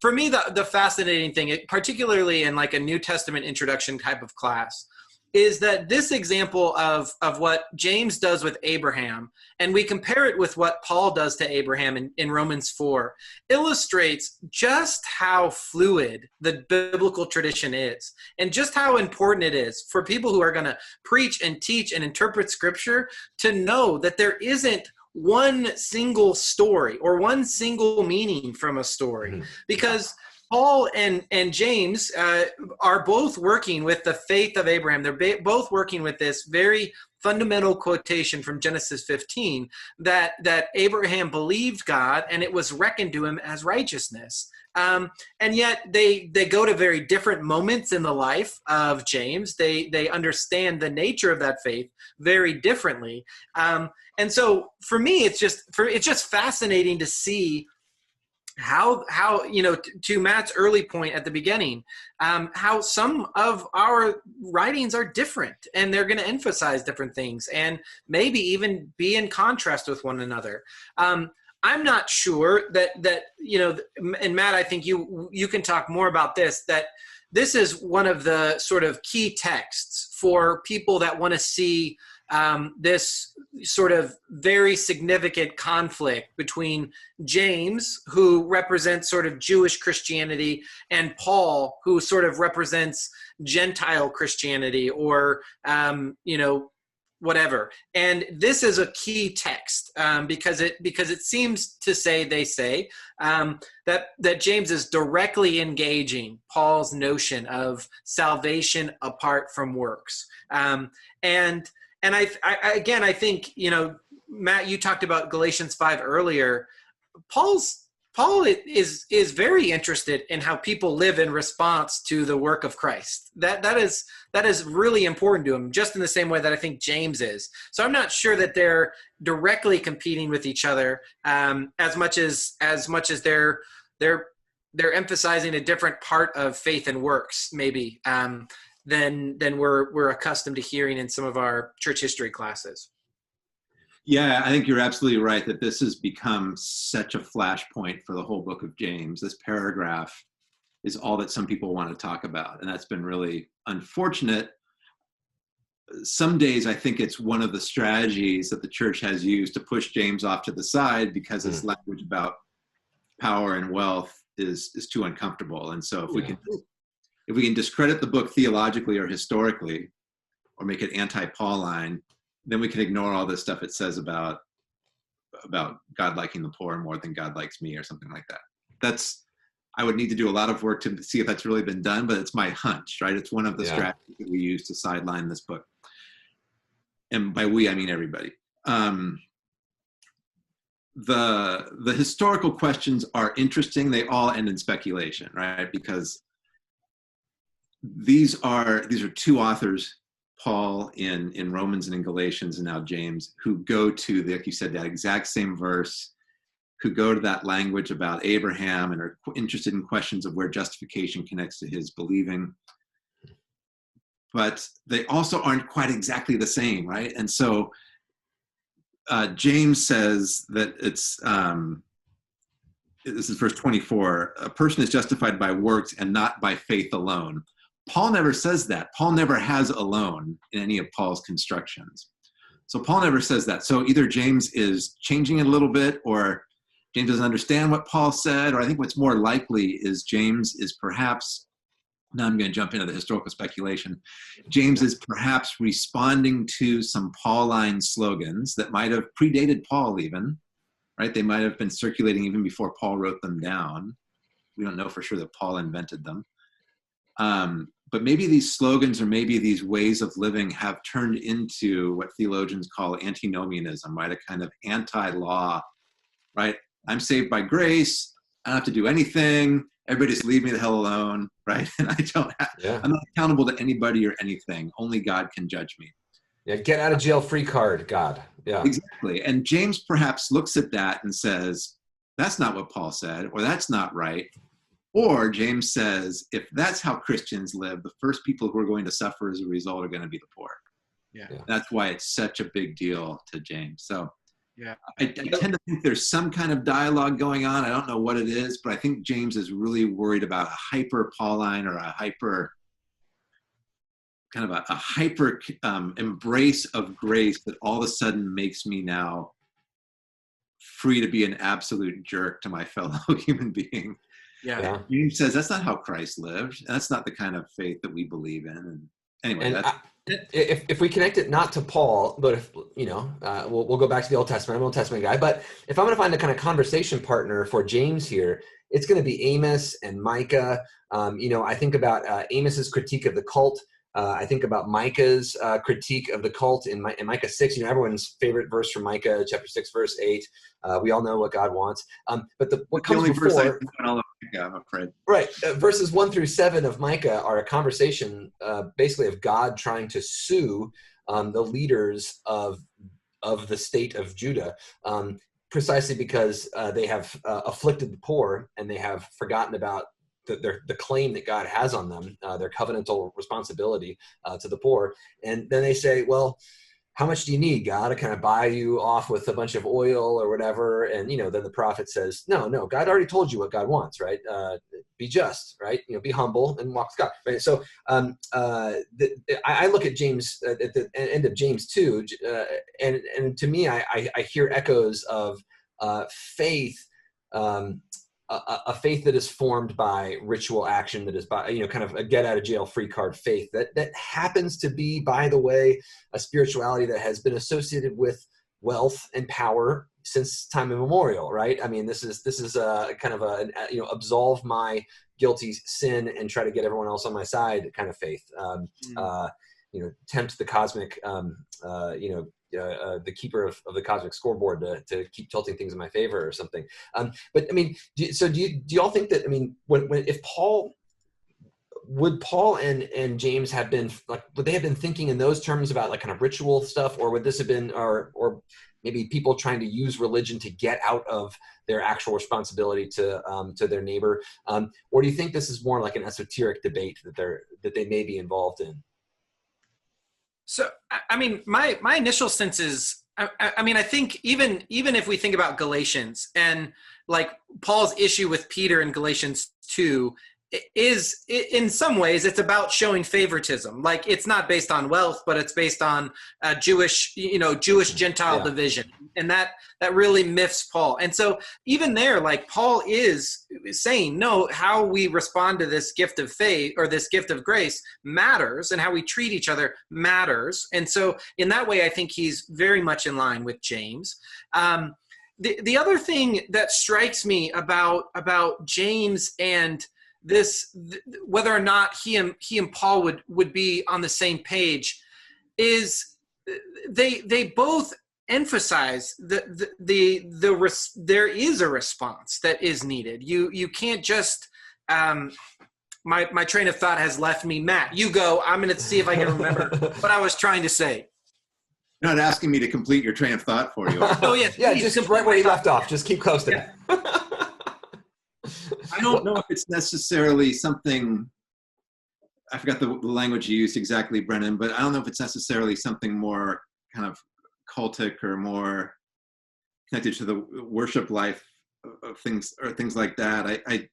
for me, the fascinating thing, particularly in like a New Testament introduction type of class, is that this example of what James does with Abraham, and we compare it with what Paul does to Abraham in Romans 4, illustrates just how fluid the biblical tradition is, and just how important it is for people who are going to preach and teach and interpret Scripture to know that there isn't one single story or one single meaning from a story. Mhm. Because Paul and James are both working with the faith of Abraham. They're both working with this very fundamental quotation from Genesis 15 that Abraham believed God and it was reckoned to him as righteousness. And yet they go to very different moments in the life of James. They understand the nature of that faith very differently. And so for me, it's just fascinating to see how to Matt's early point at the beginning, how some of our writings are different and they're going to emphasize different things and maybe even be in contrast with one another. I'm not sure that and Matt, I think you can talk more about this, that this is one of the sort of key texts for people that want to see this sort of very significant conflict between James, who represents sort of Jewish Christianity, and Paul, who sort of represents Gentile Christianity or, whatever. And this is a key text because it seems to say, that James is directly engaging Paul's notion of salvation apart from works. And I think, Matt, you talked about Galatians 5 earlier. Paul is very interested in how people live in response to the work of Christ. That is really important to him, just in the same way that I think James is. So I'm not sure that they're directly competing with each other as much as they're emphasizing a different part of faith and works, maybe. Than we're accustomed to hearing in some of our church history classes. Yeah, I think you're absolutely right that this has become such a flashpoint for the whole book of James. This paragraph is all that some people want to talk about, and that's been really unfortunate. Some days I think it's one of the strategies that the church has used to push James off to the side because his language about power and wealth is too uncomfortable. And so if we can discredit the book theologically or historically, or make it anti-Pauline, then we can ignore all this stuff it says about God liking the poor more than God likes me or something like that. I would need to do a lot of work to see if that's really been done, but it's my hunch, right? It's one of the strategies that we use to sideline this book. And by we, I mean everybody. The historical questions are interesting. They all end in speculation, right? Because these are two authors, Paul in Romans and in Galatians, and now James, who go to, like you said, that exact same verse, who go to that language about Abraham and are interested in questions of where justification connects to his believing. But they also aren't quite exactly the same, right? And so James says that this is verse 24, a person is justified by works and not by faith alone. Paul never says that. Paul never has alone in any of Paul's constructions. So Paul never says that. So either James is changing it a little bit, or James doesn't understand what Paul said, or I think what's more likely is James is perhaps, now I'm going to jump into the historical speculation, James is perhaps responding to some Pauline slogans that might have predated Paul even, right? They might have been circulating even before Paul wrote them down. We don't know for sure that Paul invented them. But maybe these slogans or maybe these ways of living have turned into what theologians call antinomianism, right? A kind of anti-law, right? I'm saved by grace. I don't have to do anything. Everybody just leave me the hell alone, right? And I'm not accountable to anybody or anything. Only God can judge me. Yeah, get out of jail free card, God. Yeah, exactly. And James perhaps looks at that and says, that's not what Paul said, or that's not right. Or James says, if that's how Christians live, the first people who are going to suffer as a result are going to be the poor. Yeah. That's why it's such a big deal to James. So I tend to think there's some kind of dialogue going on. I don't know what it is, but I think James is really worried about a hyper-Pauline or a hyper embrace of grace that all of a sudden makes me now free to be an absolute jerk to my fellow human being. Yeah. James says that's not how Christ lived. That's not the kind of faith that we believe in. And anyway, And that's, if we connect it not to Paul, but if, we'll go back to the Old Testament. I'm an Old Testament guy, but if I'm going to find a kind of conversation partner for James here, it's going to be Amos and Micah. I think about Amos's critique of the cult. I think about Micah's critique of the cult in Micah 6. Everyone's favorite verse from Micah, chapter 6, verse 8. We all know what God wants. But what comes the only before, verse I know in all of Micah, I'm afraid. Right. Verses 1 through 7 of Micah are a conversation basically of God trying to sue the leaders of the state of Judah, precisely because they have afflicted the poor and they have forgotten about the claim that God has on them, their covenantal responsibility to the poor. And then they say, well, how much do you need, God, to kind of buy you off with a bunch of oil or whatever? And, then the prophet says, no, God already told you what God wants, right? Be just, right? Be humble and walk with God, right? So I look at James at the end of James 2, and to me, I hear echoes of faith, a faith that is formed by ritual action, that is by, kind of a get out of jail free card faith that happens to be, by the way, a spirituality that has been associated with wealth and power since time immemorial, right? I mean, this is a kind of absolve my guilty sin and try to get everyone else on my side kind of faith. Tempt the cosmic, the keeper of the cosmic scoreboard to keep tilting things in my favor or something. But I mean, do y'all think that, I mean, if Paul and James have been would they have been thinking in those terms about like kind of ritual stuff, or would this have been, or maybe people trying to use religion to get out of their actual responsibility to their neighbor? Or do you think this is more like an esoteric debate that they may be involved in? So, I mean, my initial sense is, I mean, I think even if we think about Galatians and like Paul's issue with Peter in Galatians 2 is, in some ways, it's about showing favoritism. Like, it's not based on wealth, but it's based on Jewish Gentile division. And that really miffs Paul. And so even there, like, Paul is saying, no, how we respond to this gift of faith or this gift of grace matters, and how we treat each other matters. And so in that way, I think he's very much in line with James. The other thing that strikes me about James and this, whether or not he and Paul would be on the same page, is they both emphasize that there is a response that is needed. You can't just my train of thought has left me. Matt, you go. I'm going to see if I can remember what I was trying to say. You're not asking me to complete your train of thought for you. Oh yes, yeah, just right where you left off. Just keep coasting. Yeah. I don't know if it's necessarily something, I forgot the language you used exactly, Brennan, but I don't know if it's necessarily something more kind of cultic or more connected to the worship life of things or things like that. I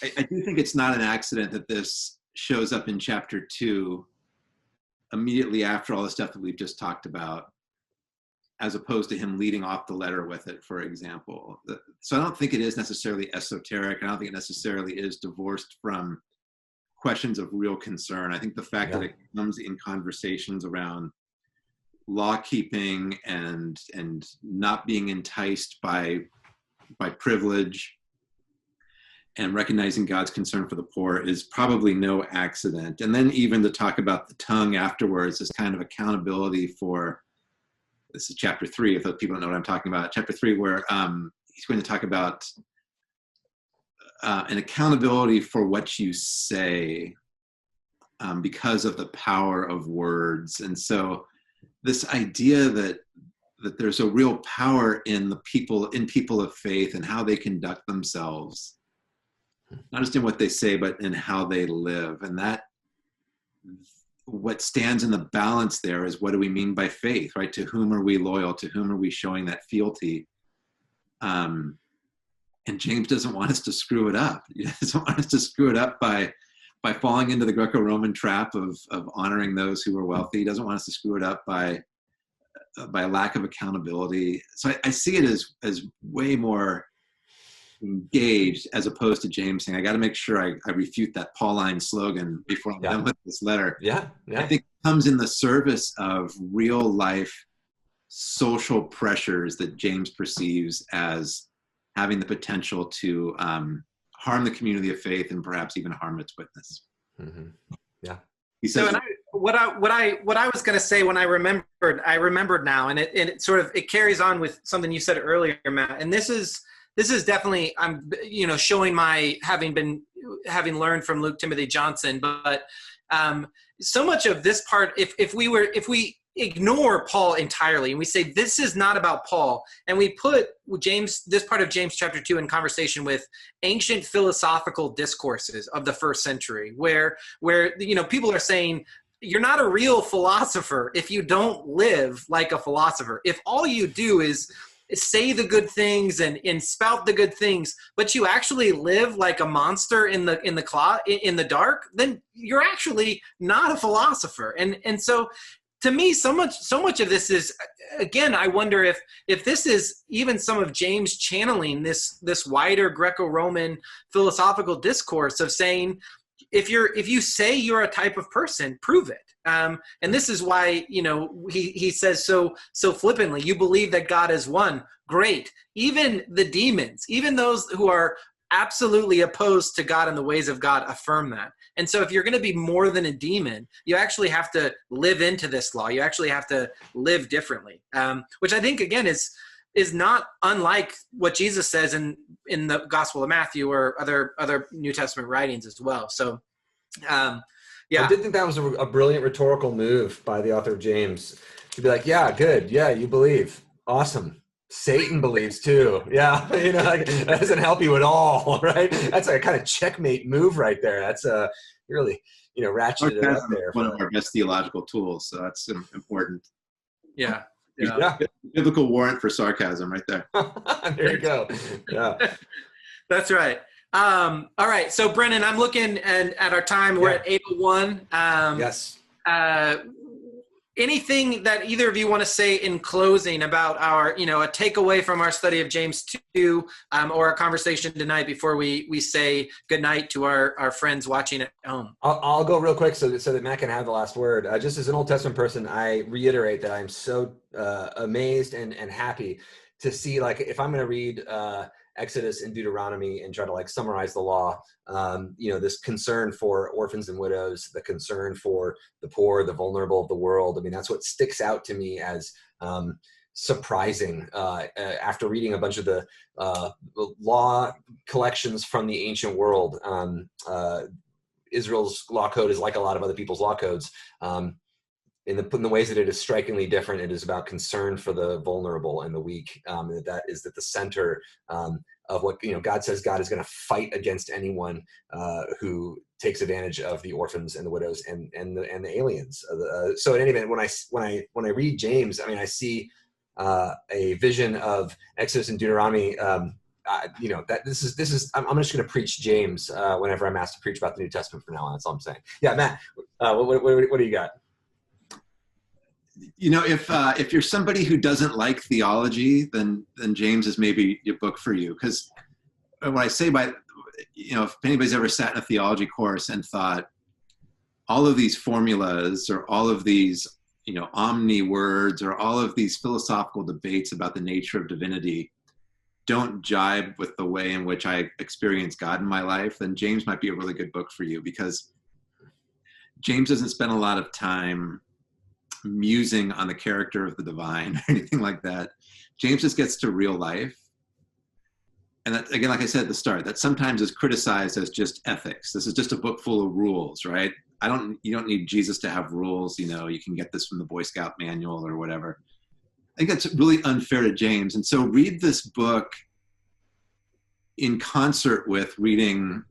do think it's not an accident that this shows up in chapter 2 immediately after all the stuff that we've just talked about, as opposed to him leading off the letter with it, for example. So I don't think it is necessarily esoteric. I don't think it necessarily is divorced from questions of real concern. I think the fact that it comes in conversations around law keeping and not being enticed by privilege and recognizing God's concern for the poor is probably no accident. And then even to talk about the tongue afterwards is kind of accountability for, this is chapter 3, if people don't know what I'm talking about, chapter 3, where he's going to talk about an accountability for what you say because of the power of words. And so this idea that there's a real power in people of faith and how they conduct themselves, not just in what they say, but in how they live. And that what stands in the balance there is, what do we mean by faith, right? To whom are we loyal? To whom are we showing that fealty? And James doesn't want us to screw it up. He doesn't want us to screw it up by falling into the Greco-Roman trap of honoring those who are wealthy. He doesn't want us to screw it up by a lack of accountability. So I see it as way more engaged, as opposed to James saying, I got to make sure I refute that Pauline slogan before I'm done with this letter. I think it comes in the service of real life social pressures that James perceives as having the potential to harm the community of faith and perhaps even harm its witness. He says, so, what I was going to say when I remembered now, and it sort of carries on with something you said earlier, Matt. And this is definitely, I'm showing my having learned from Luke Timothy Johnson, but so much of this part, if we ignore Paul entirely and we say this is not about Paul, and we put this part of James chapter 2 in conversation with ancient philosophical discourses of the first century, where people are saying you're not a real philosopher if you don't live like a philosopher. If all you do is say the good things and spout the good things, but you actually live like a monster in the dark, then you're actually not a philosopher. And so to me, so much of this is, again, I wonder if this is even some of James channeling this wider Greco-Roman philosophical discourse of saying, if you say you're a type of person, prove it. And this is why, he says so flippantly, you believe that God is one. Great. Even the demons, even those who are absolutely opposed to God and the ways of God, affirm that. And so if you're going to be more than a demon, you actually have to live into this law. You actually have to live differently, which I think, again, is not unlike what Jesus says in the Gospel of Matthew or other New Testament writings as well. So, I did think that was a brilliant rhetorical move by the author of James to be like, yeah, good. Yeah, you believe. Awesome. Satan believes too. Yeah. That doesn't help you at all, right? That's a kind of checkmate move right there. That's really, ratcheted it up there. One of our best theological tools. So that's important. Yeah. Biblical warrant for sarcasm right there. There you go. Yeah. That's right. All right. So Brennan, I'm looking at our time. We're at 8:01. Yes. Anything that either of you want to say in closing about our, a takeaway from our study of James 2, or our conversation tonight before we say goodnight to our friends watching at home? I'll go real quick so that Matt can have the last word. Just as an Old Testament person, I reiterate that I'm so amazed and happy to see, like, if I'm going to read Exodus and Deuteronomy and try to summarize the law, this concern for orphans and widows, the concern for the poor, the vulnerable of the world. I mean, that's what sticks out to me as surprising after reading a bunch of the law collections from the ancient world. Israel's law code is like a lot of other people's law codes. In the ways that it is strikingly different, it is about concern for the vulnerable and the weak. That is at the center of what God says. God is going to fight against anyone who takes advantage of the orphans and the widows and the aliens. So in any event, when I read James, I see a vision of Exodus and Deuteronomy. That this is. I'm just going to preach James whenever I'm asked to preach about the New Testament from now on. That's all I'm saying. Yeah, Matt, what do you got? If you're somebody who doesn't like theology, then James is maybe your book for you. Because when I say if anybody's ever sat in a theology course and thought all of these formulas or all of these, omni words or all of these philosophical debates about the nature of divinity don't jibe with the way in which I experience God in my life, then James might be a really good book for you, because James doesn't spend a lot of time musing on the character of the divine or anything like that. James just gets to real life. And that, again, like I said at the start, that sometimes is criticized as just ethics. This is just a book full of rules, right? You don't need Jesus to have rules. You can get this from the Boy Scout manual or whatever. I think that's really unfair to James. And so read this book in concert with reading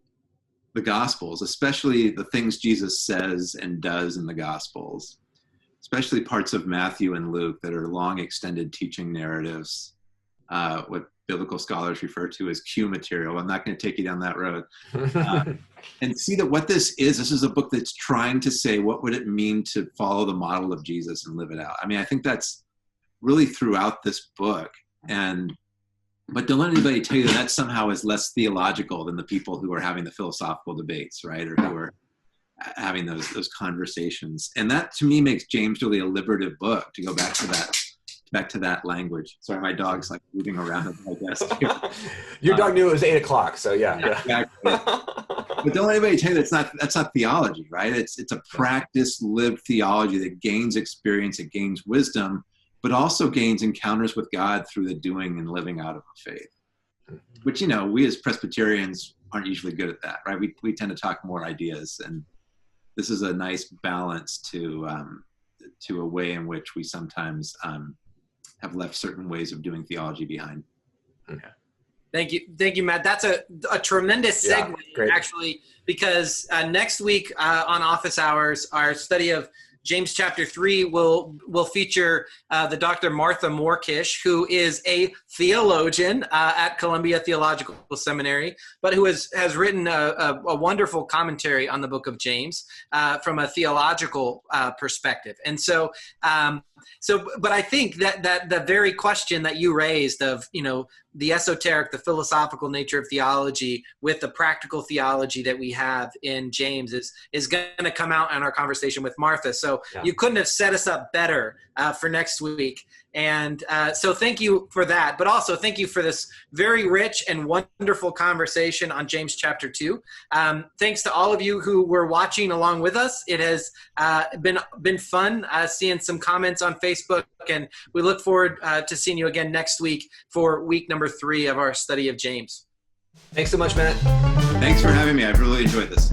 the Gospels, especially the things Jesus says and does in the Gospels, especially parts of Matthew and Luke that are long extended teaching narratives, what biblical scholars refer to as Q material. I'm not going to take you down that road. And see that what this is a book that's trying to say, what would it mean to follow the model of Jesus and live it out? I think that's really throughout this book. And But don't let anybody tell you that somehow is less theological than the people who are having the philosophical debates, right? Or who are having those conversations. And that to me makes James really a liberative book, to go back to that language. Sorry, my dog's like moving around at my desk here. Your dog knew it was 8 o'clock, so yeah. Exactly. But don't let anybody tell you that's not theology, right? It's a practice, lived theology that gains experience, it gains wisdom, but also gains encounters with God through the doing and living out of a faith. Which, we as Presbyterians aren't usually good at that, right? We tend to talk more ideas, and this is a nice balance to a way in which we sometimes have left certain ways of doing theology behind. Okay. Thank you, Matt. That's a tremendous segue, actually, because next week on Office Hours, our study of James chapter 3 will feature the Dr. Martha Moorkish, who is a theologian at Columbia Theological Seminary, but who has written a wonderful commentary on the book of James from a theological perspective. And so, but I think that the very question that you raised of, the esoteric, the philosophical nature of theology with the practical theology that we have in James is going to come out in our conversation with Martha. So you couldn't have set us up better for next week. And so thank you for that, but also thank you for this very rich and wonderful conversation on James chapter 2. Thanks to all of you who were watching along with us. It has been fun seeing some comments on Facebook, and we look forward to seeing you again next week for week number 3 of our study of James. Thanks so much, Matt. Thanks for having me. I've really enjoyed this.